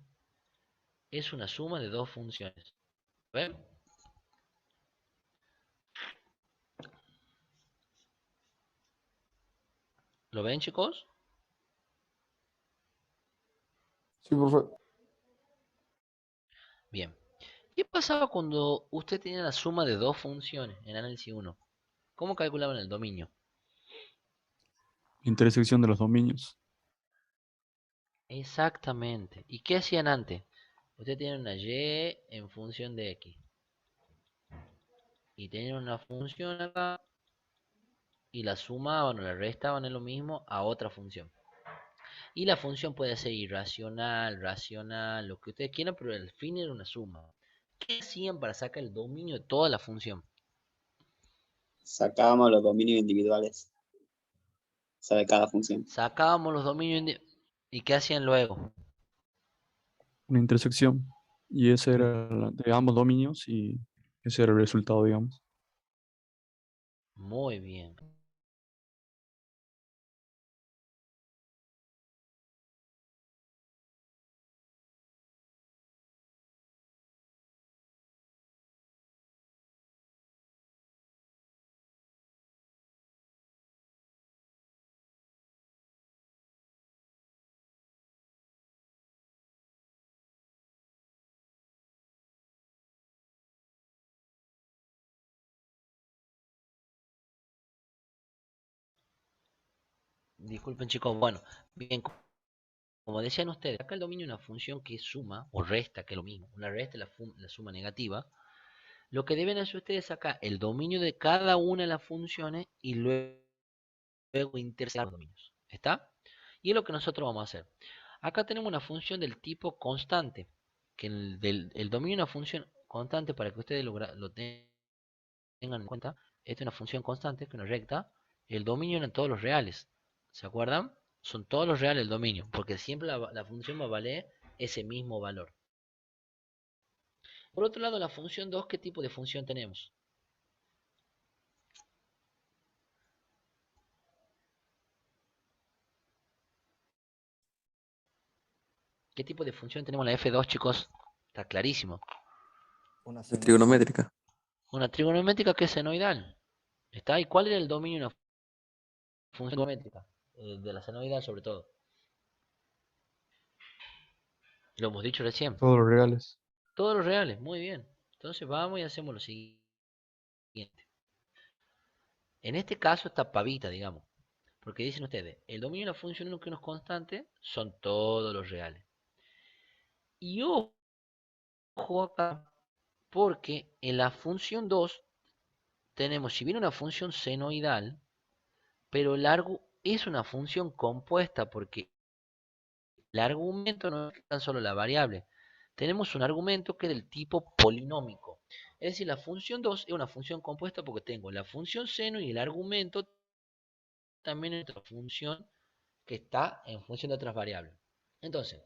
Speaker 1: es una suma de dos funciones. ¿Ven? ¿Lo ven, chicos?
Speaker 7: Sí, profe.
Speaker 1: Bien. ¿Qué pasaba cuando usted tenía la suma de dos funciones en análisis 1? ¿Cómo calculaban el dominio?
Speaker 4: Intersección de los dominios.
Speaker 1: Exactamente. ¿Y qué hacían antes? Usted tiene una y en función de x. Y tenían una función acá y la sumaban o la restaban en lo mismo a otra función. Y la función puede ser irracional, racional, lo que ustedes quieran, pero al fin era una suma. ¿Qué hacían para sacar el dominio de toda la función?
Speaker 5: Sacábamos los dominios individuales. O sea, de cada función.
Speaker 1: Sacábamos los dominios ¿y qué hacían luego?
Speaker 4: Una intersección. Y ese era de ambos dominios y ese era el resultado, digamos.
Speaker 1: Muy bien. Disculpen, chicos. Bueno, bien, como decían ustedes, acá el dominio es una función que suma o resta, que es lo mismo. Una resta es la suma negativa. Lo que deben hacer ustedes es sacar el dominio de cada una de las funciones y luego intersectar los dominios. ¿Está? Y es lo que nosotros vamos a hacer. Acá tenemos una función del tipo constante. Que el dominio de una función constante, para que ustedes lo tengan en cuenta, esta es una función constante, que es una recta. El dominio en todos los reales. ¿Se acuerdan? Son todos los reales el dominio, porque siempre la función va a valer ese mismo valor. Por otro lado, la función 2, ¿qué tipo de función tenemos? ¿Qué tipo de función tenemos en la F2, chicos? Está clarísimo.
Speaker 10: Una trigonométrica.
Speaker 1: Una trigonométrica que es senoidal. ¿Está? ¿Y cuál era el dominio de una función trigonométrica? De la senoidal sobre todo. Lo hemos dicho recién.
Speaker 4: Todos los reales.
Speaker 1: Todos los reales, muy bien. Entonces vamos y hacemos lo siguiente. En este caso está pavita, digamos. Porque dicen ustedes, el dominio de la función 1 que no es constante son todos los reales. Y ojo acá, porque en la función 2 tenemos, si bien una función senoidal, pero es una función compuesta porque el argumento no es tan solo la variable. Tenemos un argumento que es del tipo polinómico. Es decir, la función 2 es una función compuesta porque tengo la función seno y el argumento también es otra función que está en función de otras variables. Entonces,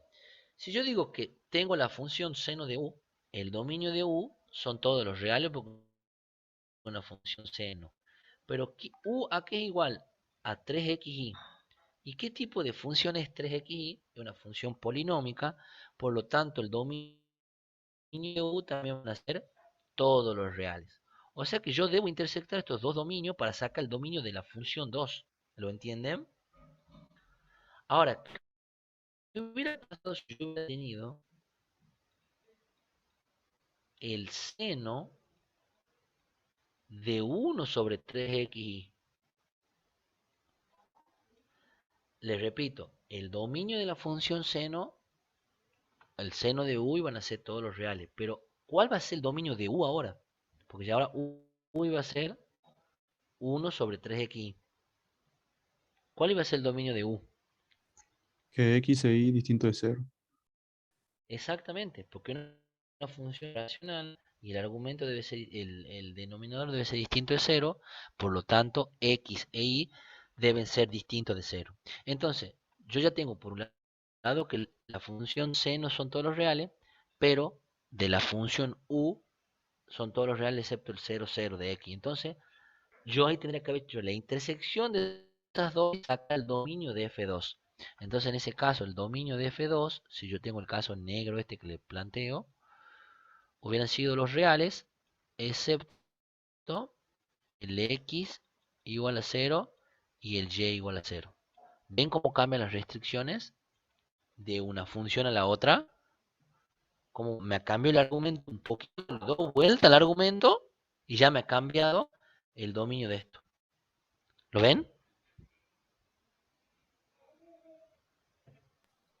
Speaker 1: si yo digo que tengo la función seno de u, el dominio de u son todos los reales porque es una función seno. Pero u a qué es igual a 3xy. ¿Y qué tipo de función es 3xy? Es una función polinómica, por lo tanto el dominio de u también van a ser todos los reales. O sea que yo debo intersectar estos dos dominios para sacar el dominio de la función 2. ¿Lo entienden? Ahora, ¿qué hubiera pasado si yo hubiera tenido el seno de 1 sobre 3xy? Les repito, el dominio de la función seno el seno de u y van a ser todos los reales. Pero, ¿cuál va a ser el dominio de u ahora? Porque ya ahora u iba a ser 1 sobre 3x. ¿Cuál iba a ser el dominio de u?
Speaker 4: Que x e y distinto de 0.
Speaker 1: Exactamente, porque una función racional y el argumento debe ser, el denominador debe ser distinto de 0, por lo tanto x e y deben ser distintos de 0. Entonces, yo ya tengo por un lado que la función seno son todos los reales, pero de la función u son todos los reales excepto el 0, 0 de x. Entonces, yo ahí tendría que haber hecho la intersección de estas dos y sacar el dominio de f2. Entonces, en ese caso, el dominio de f2, si yo tengo el caso negro este que le planteo, hubieran sido los reales, excepto el x igual a 0 y el y igual a 0. ¿Ven cómo cambian las restricciones de una función a la otra? Como me cambió el argumento un poquito, le doy vuelta al argumento y ya me ha cambiado el dominio de esto. ¿Lo ven?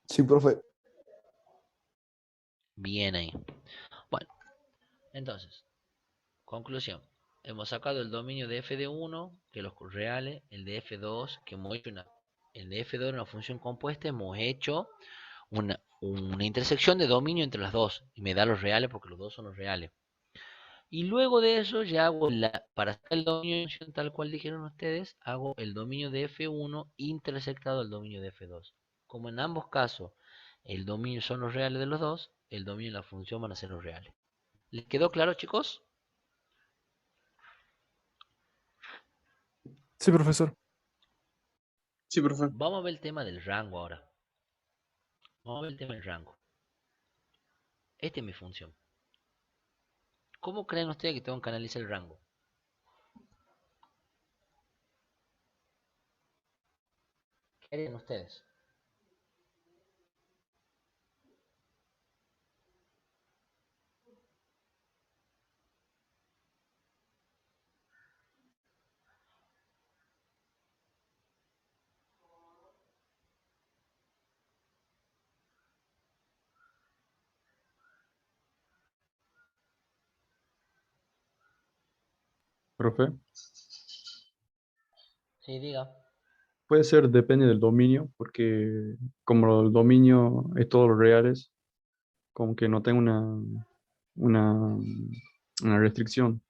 Speaker 7: Sí, profe.
Speaker 1: Bien ahí. Bueno, entonces, conclusión. Hemos sacado el dominio de f de 1, que los reales, el de f2, que hemos hecho el de f2 era una función compuesta, hemos hecho una intersección de dominio entre las dos, y me da los reales porque los dos son los reales. Y luego de eso ya hago, para hacer el dominio de función tal cual dijeron ustedes, hago el dominio de f1 intersectado al dominio de f2. Como en ambos casos el dominio son los reales de los dos, el dominio de la función van a ser los reales. ¿Les quedó claro, chicos?
Speaker 2: Sí, profesor.
Speaker 3: Sí, profe.
Speaker 1: Vamos a ver el tema del rango ahora. Vamos a ver el tema del rango. Esta es mi función. ¿Cómo creen ustedes que tengo que analizar el rango? ¿Qué harían ustedes?
Speaker 4: Profe,
Speaker 1: Sí, diga.
Speaker 4: puede ser, depende del dominio, porque como el dominio es todos los reales, como que no tengo una, una restricción.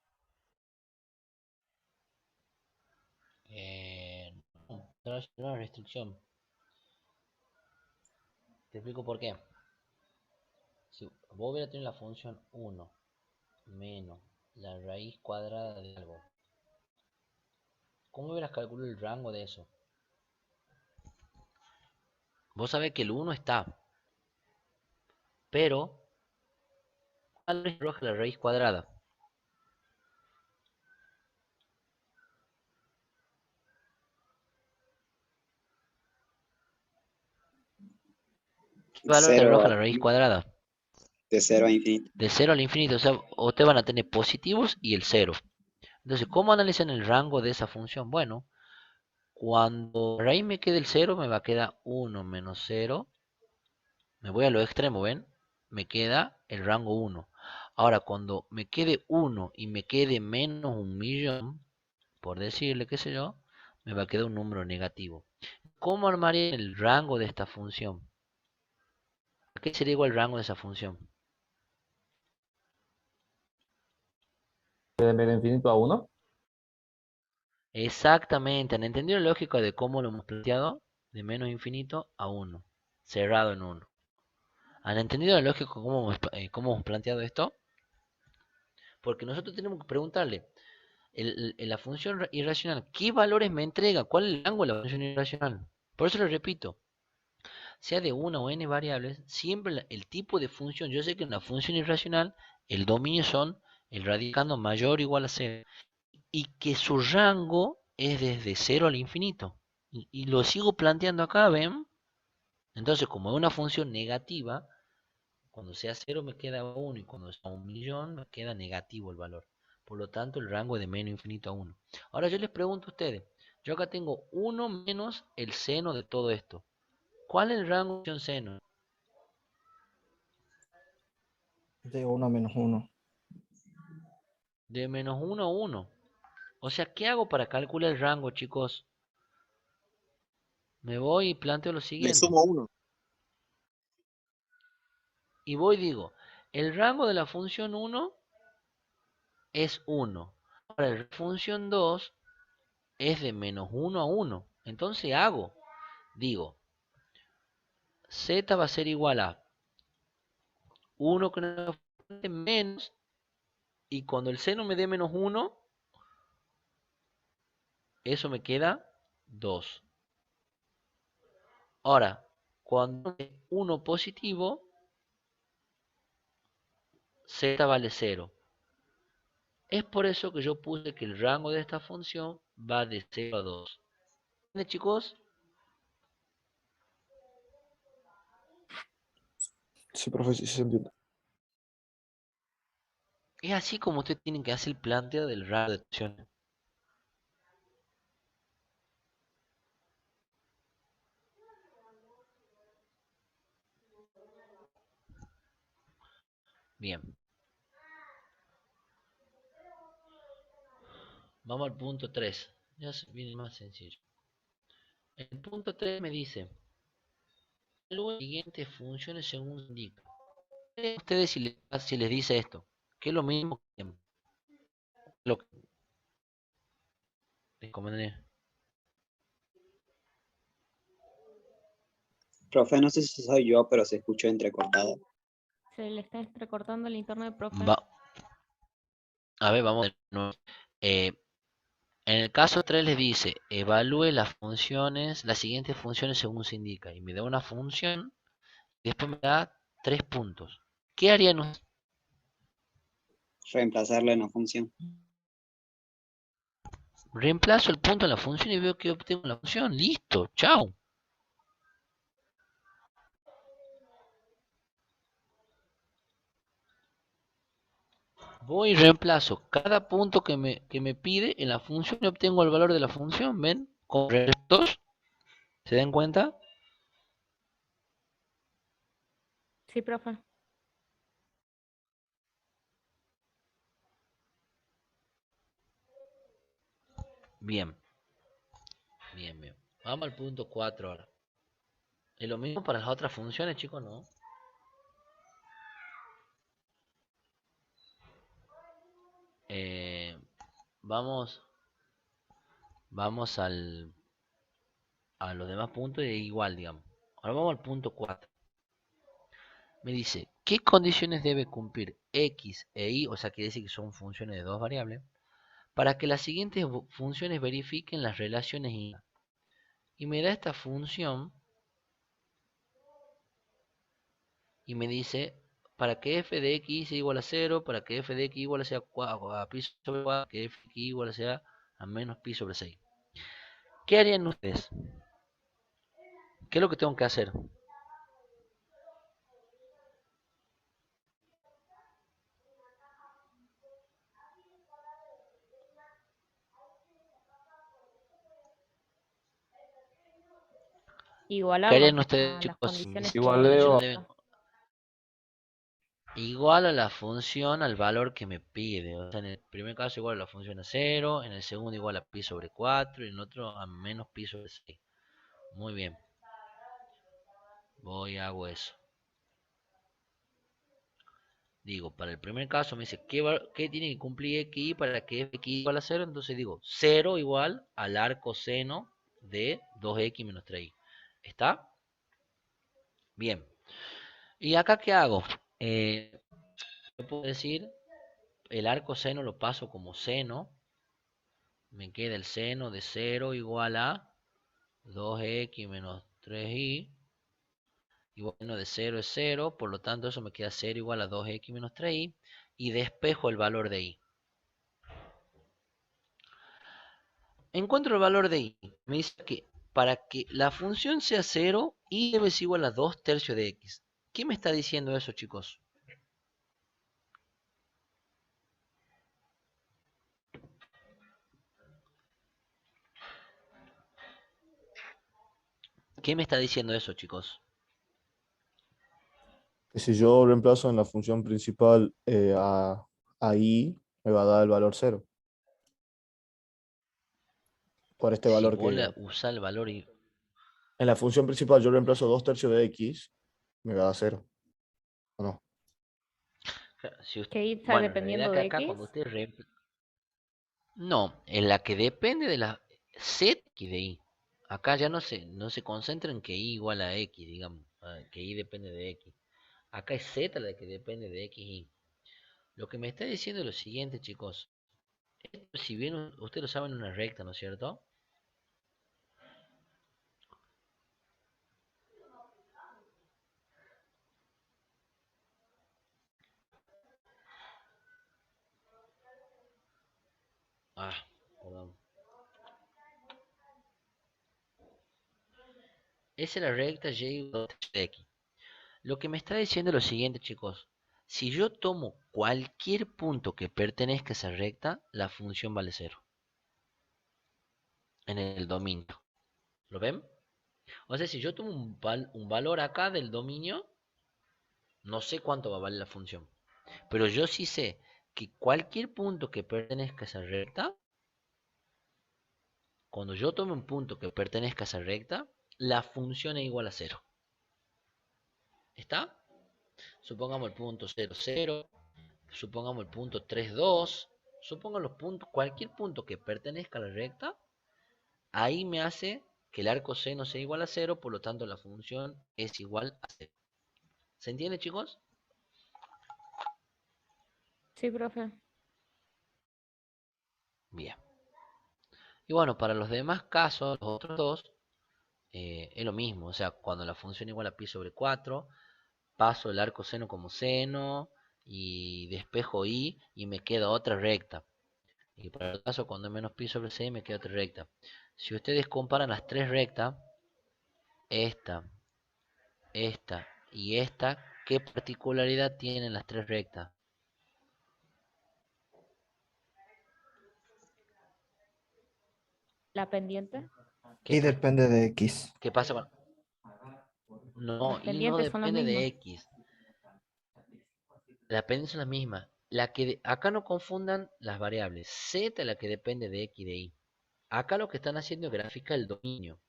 Speaker 1: No es una restricción. Te explico por qué. Si vos hubieras tenido la función 1 menos la raíz cuadrada de algo, ¿cómo hubieras calculado el rango de eso? Vos sabés que el 1 está, pero ¿cuál es la raíz cuadrada? ¿Qué valor te arroja la raíz cuadrada?
Speaker 5: De 0 a infinito.
Speaker 1: De 0 al infinito, o sea, ustedes van a tener positivos y el 0. Entonces, ¿cómo analizan el rango de esa función? Bueno, cuando la raíz me quede el 0, me va a quedar 1 menos 0. Me voy a lo extremo, ¿ven? Me queda el rango 1. Ahora, cuando me quede 1 y me quede menos 1.000.000, por decirle, qué sé yo, me va a quedar un número negativo. ¿Cómo armaría el rango de esta función? ¿A qué sería igual el rango de esa función?
Speaker 9: ¿De medio infinito a 1?
Speaker 1: Exactamente, ¿han entendido la lógica de cómo lo hemos planteado? De menos infinito a 1, cerrado en 1. ¿Han entendido la lógica de cómo hemos planteado esto? Porque nosotros tenemos que preguntarle, la función irracional, ¿qué valores me entrega? ¿Cuál es el rango de la función irracional? Por eso lo repito, sea de una o n variables, siempre el tipo de función, yo sé que en una función irracional, el dominio son el radicando mayor o igual a 0, y que su rango es desde 0 al infinito. Y lo sigo planteando acá, ¿ven? Entonces, como es una función negativa, cuando sea 0 me queda 1 y cuando sea 1.000.000 me queda negativo el valor. Por lo tanto, el rango es de menos infinito a 1. Ahora yo les pregunto a ustedes. Yo acá tengo 1 menos el seno de todo esto. ¿Cuál es el rango de función seno?
Speaker 11: De 1 a -1.
Speaker 1: De -1 a 1. O sea, ¿qué hago para calcular el rango, chicos? Me voy y planteo lo
Speaker 6: Le
Speaker 1: siguiente.
Speaker 6: sumo 1.
Speaker 1: Y voy y digo, el rango de la función 1 es 1. Ahora, la función 2 es de -1 a 1. Entonces digo, z va a ser igual a 1 con el menos, y cuando el seno me dé -1, eso me queda 2. Ahora, cuando es 1 positivo, z vale 0. Es por eso que yo puse que el rango de esta función va de 0 a 2. ¿Entienden, chicos?
Speaker 7: Sí, profe, sí se entiende.
Speaker 1: Es así como ustedes tienen que hacer el planteo del rango de opciones. Bien. Vamos al punto 3. Ya viene más sencillo. El punto 3 me dice, evalúe las siguientes funciones según se indica. Ustedes si les dice esto, que es lo mismo que lo que les comenté.
Speaker 5: Profe, no sé si soy yo, pero se escuchó entrecortado.
Speaker 8: Se le está entrecortando el internet, profe.
Speaker 1: A ver, vamos de nuevo. En el caso 3 les dice, evalúe las siguientes funciones según se indica. Y me da una función y después me da 3 puntos. ¿Qué harían ustedes?
Speaker 5: Reemplazarla en la función.
Speaker 1: Reemplazo el punto en la función y veo que obtengo la función. Listo, chao. Voy y reemplazo cada punto que me pide en la función y obtengo el valor de la función. ¿Ven? Con restos. ¿Se dan cuenta?
Speaker 8: Sí, profe.
Speaker 1: Bien. Bien, bien. Vamos al punto 4 ahora. Es lo mismo para las otras funciones, chicos, ¿no? Vamos a los demás puntos y igual, digamos. Ahora vamos al punto 4. Me dice, ¿qué condiciones debe cumplir x e y? O sea, quiere decir que son funciones de dos variables, para que las siguientes funciones verifiquen las relaciones y me da esta función y me dice, para que f de x sea igual a 0, para que f de x igual a pi sobre 4, que f de x igual a menos pi sobre 6. ¿Qué harían ustedes? ¿Qué es lo que tengo que hacer? ¿Qué harían
Speaker 8: Igualarlo
Speaker 1: ustedes,
Speaker 8: a las
Speaker 1: chicos?
Speaker 8: condiciones que
Speaker 4: Igualeo.
Speaker 8: indica.
Speaker 1: Igual a la función al valor que me pide. O sea, en el primer caso igual a la función a 0, en el segundo igual a pi sobre 4 y en el otro a menos pi sobre 6. Muy bien. Voy y hago eso. Digo, para el primer caso me dice, ¿qué tiene que cumplir x para que f igual a 0? Entonces digo, 0 igual al arco seno de 2x menos 3y. ¿Está? Bien. ¿Y acá qué hago? Yo puedo decir, el arco seno lo paso como seno. Me queda el seno de 0 igual a 2x menos 3y. Y bueno, de 0 es 0, por lo tanto eso me queda 0 igual a 2x menos 3y. Y despejo el valor de y. Encuentro el valor de y. Me dice que para que la función sea 0, y debe ser igual a 2 tercios de x. ¿Qué me está diciendo eso, chicos? ¿Qué me está diciendo eso, chicos?
Speaker 7: Que si yo reemplazo en la función principal a i, me va a dar el valor 0. Por este
Speaker 1: Si
Speaker 7: valor
Speaker 1: vos
Speaker 7: que...
Speaker 1: usás el valor y...
Speaker 7: En la función principal yo reemplazo 2/3 de x, me va a dar 0. ¿O no?
Speaker 1: Si usted,
Speaker 8: Que está
Speaker 1: bueno, en realidad
Speaker 8: dependiendo
Speaker 1: que
Speaker 8: de
Speaker 1: acá
Speaker 8: X.
Speaker 1: cuando usted... No, en la que depende de la set x de y. Acá ya no se concentra en que y igual a x, digamos, que y depende de x. Acá es z la que depende de x y. Lo que me está diciendo es lo siguiente, chicos. Esto, si bien ustedes lo saben en una recta, ¿no es cierto? Ah, perdón. Esa es la recta y igual a x. Lo que me está diciendo es lo siguiente, chicos. Si yo tomo cualquier punto que pertenezca a esa recta, la función vale 0. En el dominio. ¿Lo ven? O sea, si yo tomo un valor acá del dominio, no sé cuánto va a valer la función. Pero yo sí sé que cualquier punto que pertenezca a esa recta, cuando yo tome un punto que pertenezca a esa recta, la función es igual a 0. ¿Está? Supongamos el punto 0, 0. Supongamos el punto 3, 2. Supongo los puntos, cualquier punto que pertenezca a la recta, ahí me hace que el arco seno sea igual a 0, por lo tanto la función es igual a 0. ¿Se entiende, chicos?
Speaker 8: Sí, profe.
Speaker 1: Bien. Y bueno, para los demás casos, los otros dos, es lo mismo. O sea, cuando la función igual a pi sobre 4, paso el arco seno como seno y despejo y me queda otra recta. Y para el caso cuando es menos pi sobre 6 me queda otra recta. Si ustedes comparan las tres rectas, esta y esta, ¿qué particularidad tienen las tres rectas?
Speaker 8: La pendiente.
Speaker 10: Y depende de X.
Speaker 1: ¿Qué pasa con...? No,
Speaker 8: Las
Speaker 1: y no
Speaker 8: pendientes son las
Speaker 1: depende de
Speaker 8: mismas.
Speaker 1: X. Las pendientes son las mismas. Acá no confundan las variables. Z es la que depende de X y de Y. Acá lo que están haciendo es graficar el dominio.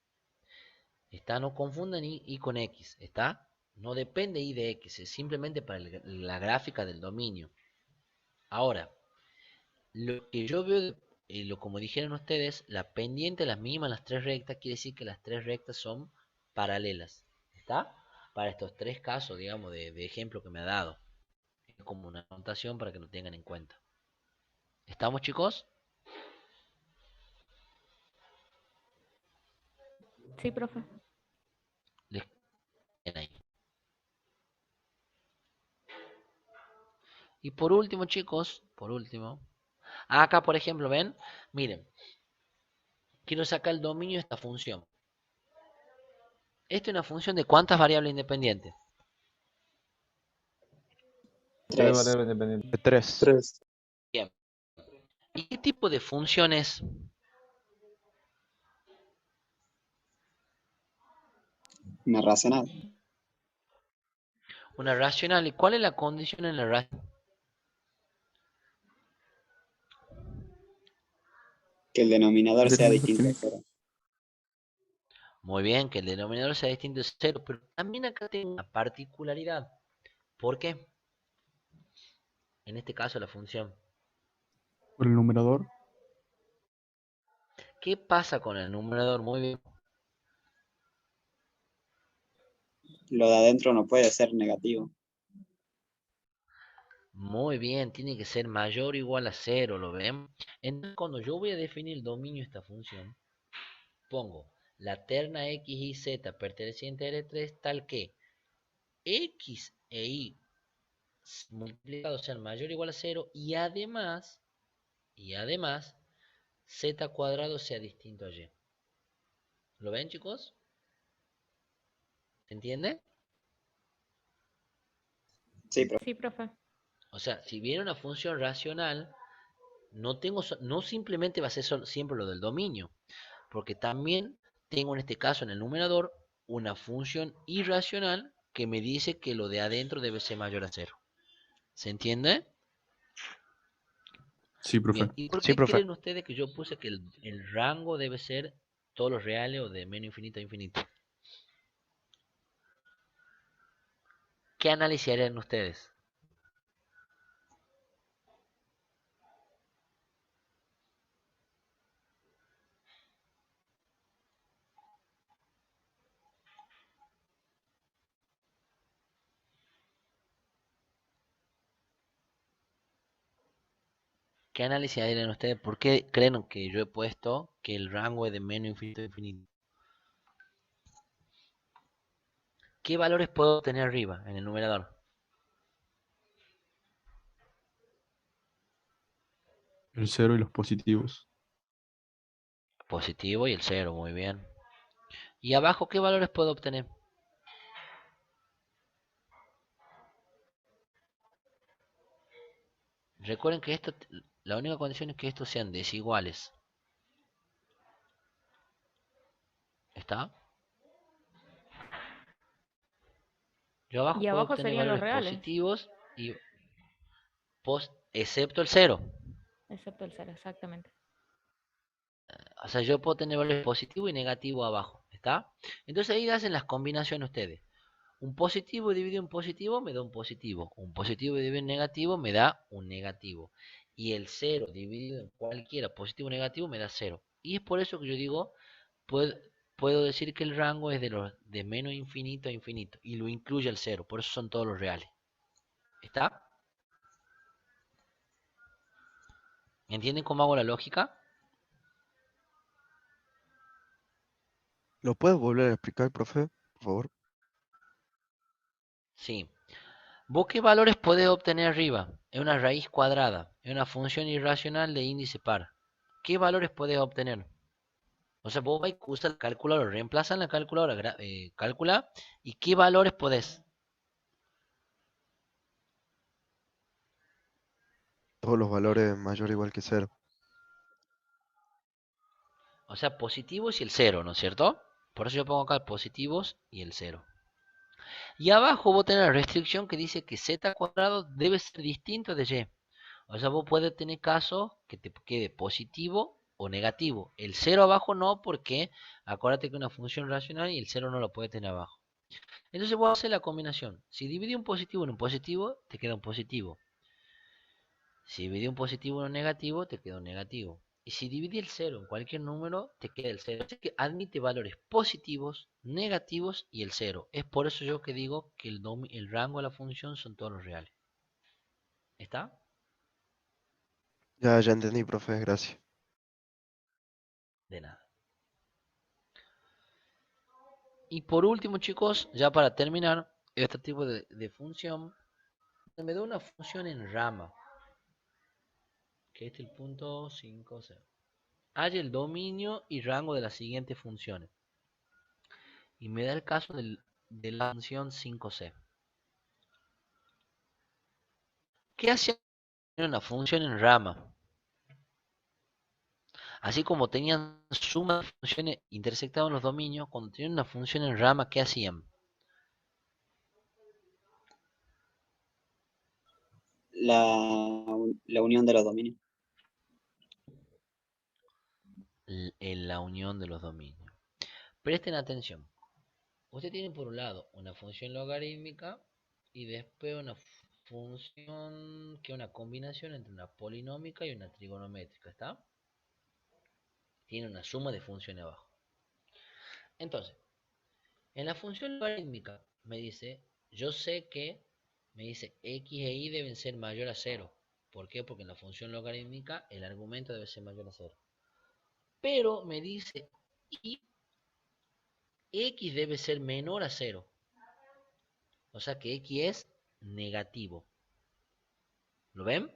Speaker 1: ¿Está? No confundan y con X. ¿Está? No depende Y de X. Es simplemente para la gráfica del dominio. Ahora, lo que yo veo, como dijeron ustedes, la pendiente es la misma en las tres rectas, quiere decir que las tres rectas son paralelas. ¿Está? Para estos tres casos, digamos, de ejemplo que me ha dado. Es como una anotación para que lo tengan en cuenta. ¿Estamos, chicos?
Speaker 8: Sí, profe.
Speaker 1: Bien ahí. Y por último, chicos, por último, acá por ejemplo, ven, miren, quiero sacar el dominio de esta función. Esta es una función de ¿cuántas variables independientes?
Speaker 5: 3.
Speaker 9: variables independientes.
Speaker 2: De 3.
Speaker 3: 3.
Speaker 1: Bien. ¿Y qué tipo de funciones?
Speaker 5: Una racional.
Speaker 1: Una racional. ¿Y cuál es la condición en la racional?
Speaker 5: Que el denominador sea distinto a 0.
Speaker 1: Muy bien, que el denominador sea distinto de 0, pero también acá tengo una particularidad. ¿Por qué? En este caso la función.
Speaker 2: Por el numerador.
Speaker 1: ¿Qué pasa con el numerador? Muy bien.
Speaker 5: Lo de adentro no puede ser negativo.
Speaker 1: Muy bien, tiene que ser mayor o igual a 0, ¿lo ven? Entonces, cuando yo voy a definir el dominio de esta función, pongo la terna x y z perteneciente a L3 tal que x e y multiplicados sean mayor o igual a 0 y además z cuadrado sea distinto a y. ¿Lo ven, chicos? ¿Se entiende?
Speaker 5: Sí, profe.
Speaker 8: Sí, profe.
Speaker 1: O sea, si viene una función racional, no simplemente va a ser siempre lo del dominio, porque también tengo en este caso en el numerador una función irracional que me dice que lo de adentro debe ser mayor a 0. ¿Se entiende?
Speaker 2: Sí, profe.
Speaker 1: Bien. ¿Y por
Speaker 10: Sí,
Speaker 1: qué
Speaker 10: profe.
Speaker 1: creen ustedes que yo puse que el rango debe ser todos los reales o de menos infinito a infinito? ¿Qué análisis harían ustedes? ¿Qué análisis harían ustedes? ¿Por qué creen que yo he puesto que el rango es de menos infinito a infinito? ¿Qué valores puedo obtener arriba en el numerador?
Speaker 2: El 0 y los positivos.
Speaker 1: Positivo y el 0, muy bien. ¿Y abajo qué valores puedo obtener? Recuerden que la única condición es que estos sean desiguales. ¿Está? Yo abajo
Speaker 8: Y
Speaker 1: puedo
Speaker 8: abajo
Speaker 1: obtener
Speaker 8: serían los
Speaker 1: valores
Speaker 8: reales,
Speaker 1: positivos y excepto el 0.
Speaker 8: excepto el 0, exactamente.
Speaker 1: O sea, yo puedo tener valores positivo y negativo abajo. ¿Está? Entonces ahí hacen las combinaciones ustedes. Un positivo dividido en positivo me da un positivo. Un positivo dividido en negativo me da un negativo. Y el 0 dividido en cualquiera positivo o negativo me da 0. Y es por eso que yo digo, puedo decir que el rango es de menos infinito a infinito. Y lo incluye el 0. Por eso son todos los reales. ¿Está? ¿Entienden cómo hago la lógica?
Speaker 10: ¿Lo puedes volver a explicar, profe? Por favor.
Speaker 1: Sí. ¿Vos qué valores podés obtener arriba? Es una raíz cuadrada. Es una función irracional de índice par. ¿Qué valores podés obtener? O sea, vos vais a usar el calculador, reemplazan la calculadora, calcula, y qué valores podés.
Speaker 10: Todos los valores mayor o igual que 0.
Speaker 1: O sea, positivos y el 0, ¿no es cierto? Por eso yo pongo acá positivos y el 0. Y abajo vos tenés la restricción que dice que z cuadrado debe ser distinto de y. O sea, vos puedes tener casos que te quede positivo o negativo. El 0 abajo no, porque acuérdate que es una función racional y el 0 no lo puede tener abajo. Entonces vos haces la combinación. Si dividí un positivo en un positivo, te queda un positivo. Si dividí un positivo en un negativo, te queda un negativo. Y si dividí el 0 en cualquier número, te queda el 0. Así que admite valores positivos, negativos y el 0. Es por eso yo que digo que el rango de la función son todos los reales. ¿Está?
Speaker 10: Ya entendí, profe, gracias.
Speaker 1: De nada. Y por último, chicos, ya para terminar, este tipo de función, me da una función en rama, que es el punto 5,0. Hay el dominio y rango de las siguientes funciones. Y me da el caso de la función 5c. ¿Qué hace una función en rama? Así como tenían suma de funciones intersectadas en los dominios, cuando tenían una función en rama, ¿qué hacían?
Speaker 5: La unión de los dominios.
Speaker 1: En la unión de los dominios. Presten atención. Ustedes tienen por un lado una función logarítmica y después una función que es una combinación entre una polinómica y una trigonométrica, ¿está? Tiene una suma de funciones abajo. Entonces, en la función logarítmica me dice, yo sé que, me dice, x e y deben ser mayor a 0. ¿Por qué? Porque en la función logarítmica el argumento debe ser mayor a 0. Pero me dice, y x debe ser menor a 0. O sea que x es negativo. ¿Lo ven?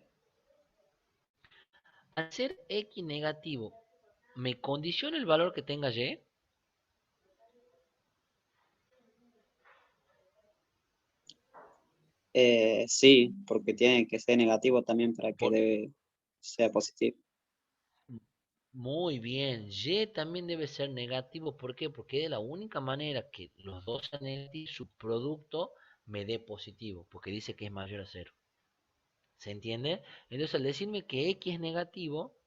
Speaker 1: Al ser x negativo, ¿me condiciona el valor que tenga y?
Speaker 5: Sí, porque tiene que ser negativo también para que
Speaker 1: Por-
Speaker 5: sea positivo.
Speaker 1: Muy bien, y también debe ser negativo. ¿Por qué? Porque es la única manera que los dos sean negativos, su producto me dé positivo, porque dice que es mayor a cero. ¿Se entiende? Entonces, al decirme que X es negativo,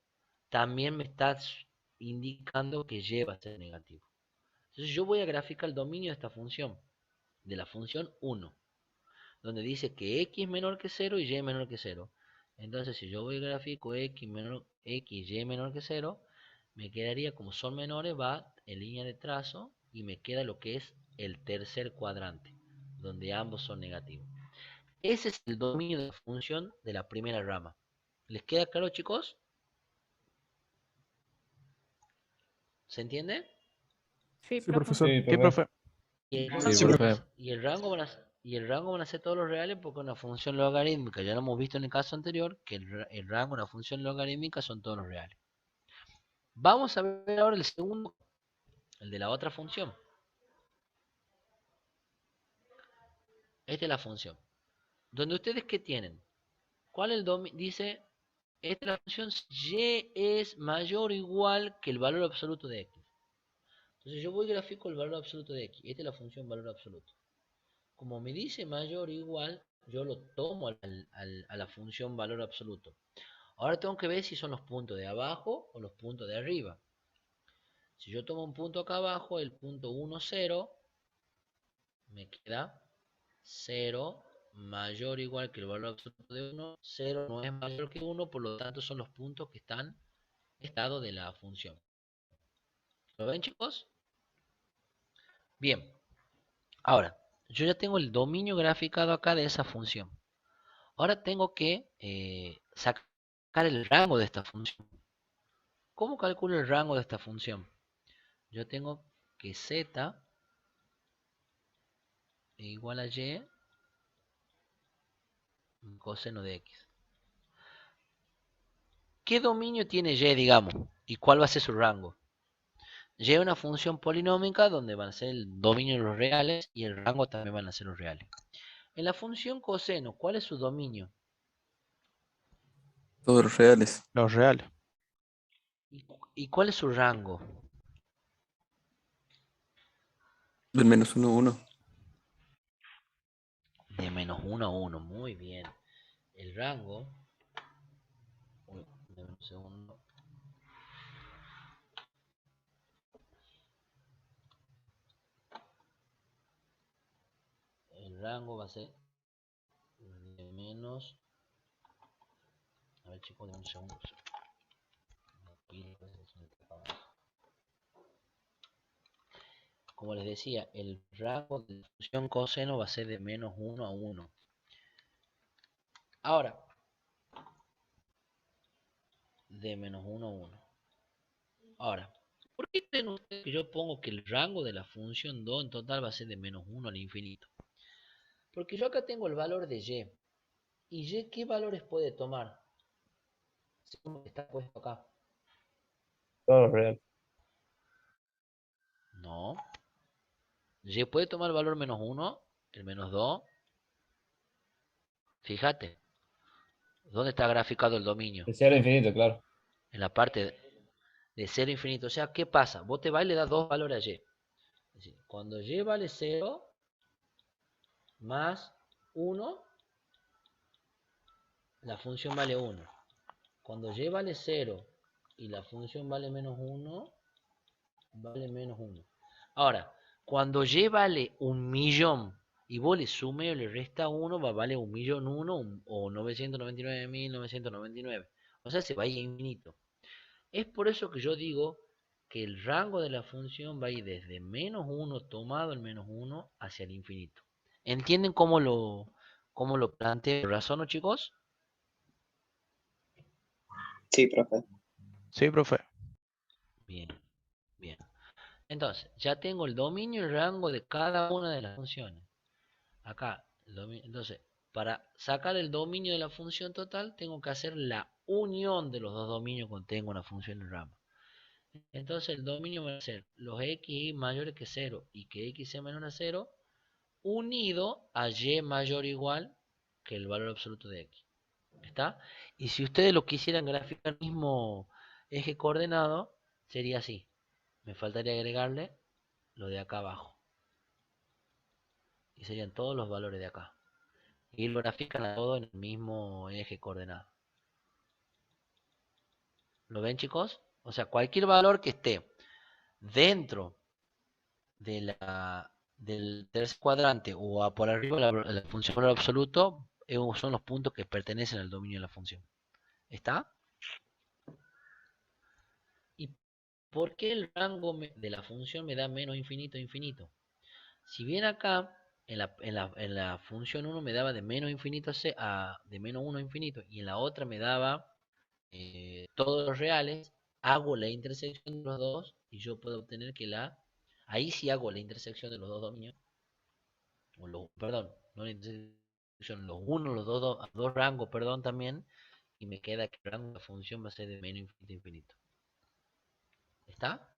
Speaker 1: también me está indicando que Y va a ser negativo. Entonces, yo voy a graficar el dominio de esta función, de la función 1, donde dice que X es menor que 0 y Y menor que 0. Entonces, si yo voy a gráfico X menor X, Y menor que 0, me quedaría, como son menores, va en línea de trazo y me queda lo que es el tercer cuadrante, donde ambos son negativos. Ese es el dominio de la función de la primera rama. ¿Les queda claro, chicos? ¿Se entiende?
Speaker 8: Sí,
Speaker 2: Sí,
Speaker 8: profe.
Speaker 2: profesor.
Speaker 9: Sí,
Speaker 10: Sí,
Speaker 9: profe.
Speaker 10: profe.
Speaker 1: Y el
Speaker 9: Sí,
Speaker 1: rango,
Speaker 9: profe.
Speaker 1: y el rango van a ser todos los reales porque una función logarítmica, ya lo hemos visto en el caso anterior, que el rango de una función logarítmica son todos los reales. Vamos a ver ahora el segundo, el de la otra función. Esta es la función. Donde ustedes, ¿qué tienen? ¿Cuál es el dominio? Dice, esta es la función y es mayor o igual que el valor absoluto de x. Entonces yo voy y grafico el valor absoluto de x. Esta es la función valor absoluto. Como me dice mayor o igual, yo lo tomo a la función valor absoluto. Ahora tengo que ver si son los puntos de abajo o los puntos de arriba. Si yo tomo un punto acá abajo, el punto 1, 0, me queda 0 mayor o igual que el valor absoluto de 1. 0 no es mayor que 1, por lo tanto son los puntos que están en estado de la función. ¿Lo ven, chicos? Bien. Ahora, yo ya tengo el dominio graficado acá de esa función. Ahora tengo que sacar el rango de esta función. ¿Cómo calculo el rango de esta función? Yo tengo que z es igual a y coseno de x. ¿Qué dominio tiene y, digamos? ¿Y cuál va a ser su rango? Y es una función polinómica donde van a ser el dominio de los reales y el rango también van a ser los reales. En la función coseno, ¿cuál es su dominio?
Speaker 3: Todos los reales.
Speaker 10: Los reales.
Speaker 1: ¿Y cuál es su rango?
Speaker 3: Del menos 1 a 1.
Speaker 1: De menos 1 a 1, muy bien. El rango... Uy, dame un segundo. El rango va a ser de menos... A ver, chicos, de un segundo. Como les decía, el rango de la función coseno va a ser de menos 1 a 1. Ahora, de menos 1 a 1. Ahora, ¿por qué creen ustedes que yo pongo que el rango de la función 2 en total va a ser de menos 1 al infinito? Porque yo acá tengo el valor de y. ¿Y y qué valores puede tomar? Según lo que está puesto acá.
Speaker 9: Todo real.
Speaker 1: No. Y puede tomar el valor menos 1, el menos 2. Fíjate. ¿Dónde está graficado el dominio?
Speaker 9: De 0 a infinito, claro.
Speaker 1: En la parte de 0 a infinito. O sea, ¿qué pasa? Vos te vas y le das dos valores a y. Es decir, cuando y vale 0 más 1, la función vale 1. Cuando y vale 0 y la función vale menos 1, vale menos 1. Ahora, cuando y vale 1.000.000 y vos le sume o le resta 1, va a valer 1.000.001 o 999.999. O sea, se va a ir a infinito. Es por eso que yo digo que el rango de la función va a ir desde menos 1 tomado el menos 1 hacia el infinito. ¿Entienden cómo lo planteo? ¿Razono, chicos?
Speaker 5: Sí, profe.
Speaker 10: Sí, profe.
Speaker 1: Bien, bien. Entonces, ya tengo el dominio y el rango de cada una de las funciones. Acá, entonces, para sacar el dominio de la función total, tengo que hacer la unión de los dos dominios cuando tengo una función en rama. Entonces, el dominio va a ser los x mayores que 0 y que x sea menor a 0, unido a y mayor o igual que el valor absoluto de x. ¿Está? Y si ustedes lo quisieran graficar mismo eje coordenado sería así. Me faltaría agregarle lo de acá abajo. Y serían todos los valores de acá. Y lo grafican a todo en el mismo eje coordenado. ¿Lo ven, chicos? O sea, cualquier valor que esté dentro de del tercer cuadrante o por arriba de la función valor absoluto son los puntos que pertenecen al dominio de la función. ¿Está? ¿Y por qué el rango de la función me da menos infinito a infinito? Si bien acá en la función 1 me daba de menos infinito de menos 1 a infinito y en la otra me daba todos los reales, hago la intersección de los dos y yo puedo obtener que ahí sí hago la intersección de los dos dominios, perdón, no la intersección, los uno, los dos rangos, perdón, también, y me queda que el rango de la función va a ser de menos infinito a infinito. ¿Está?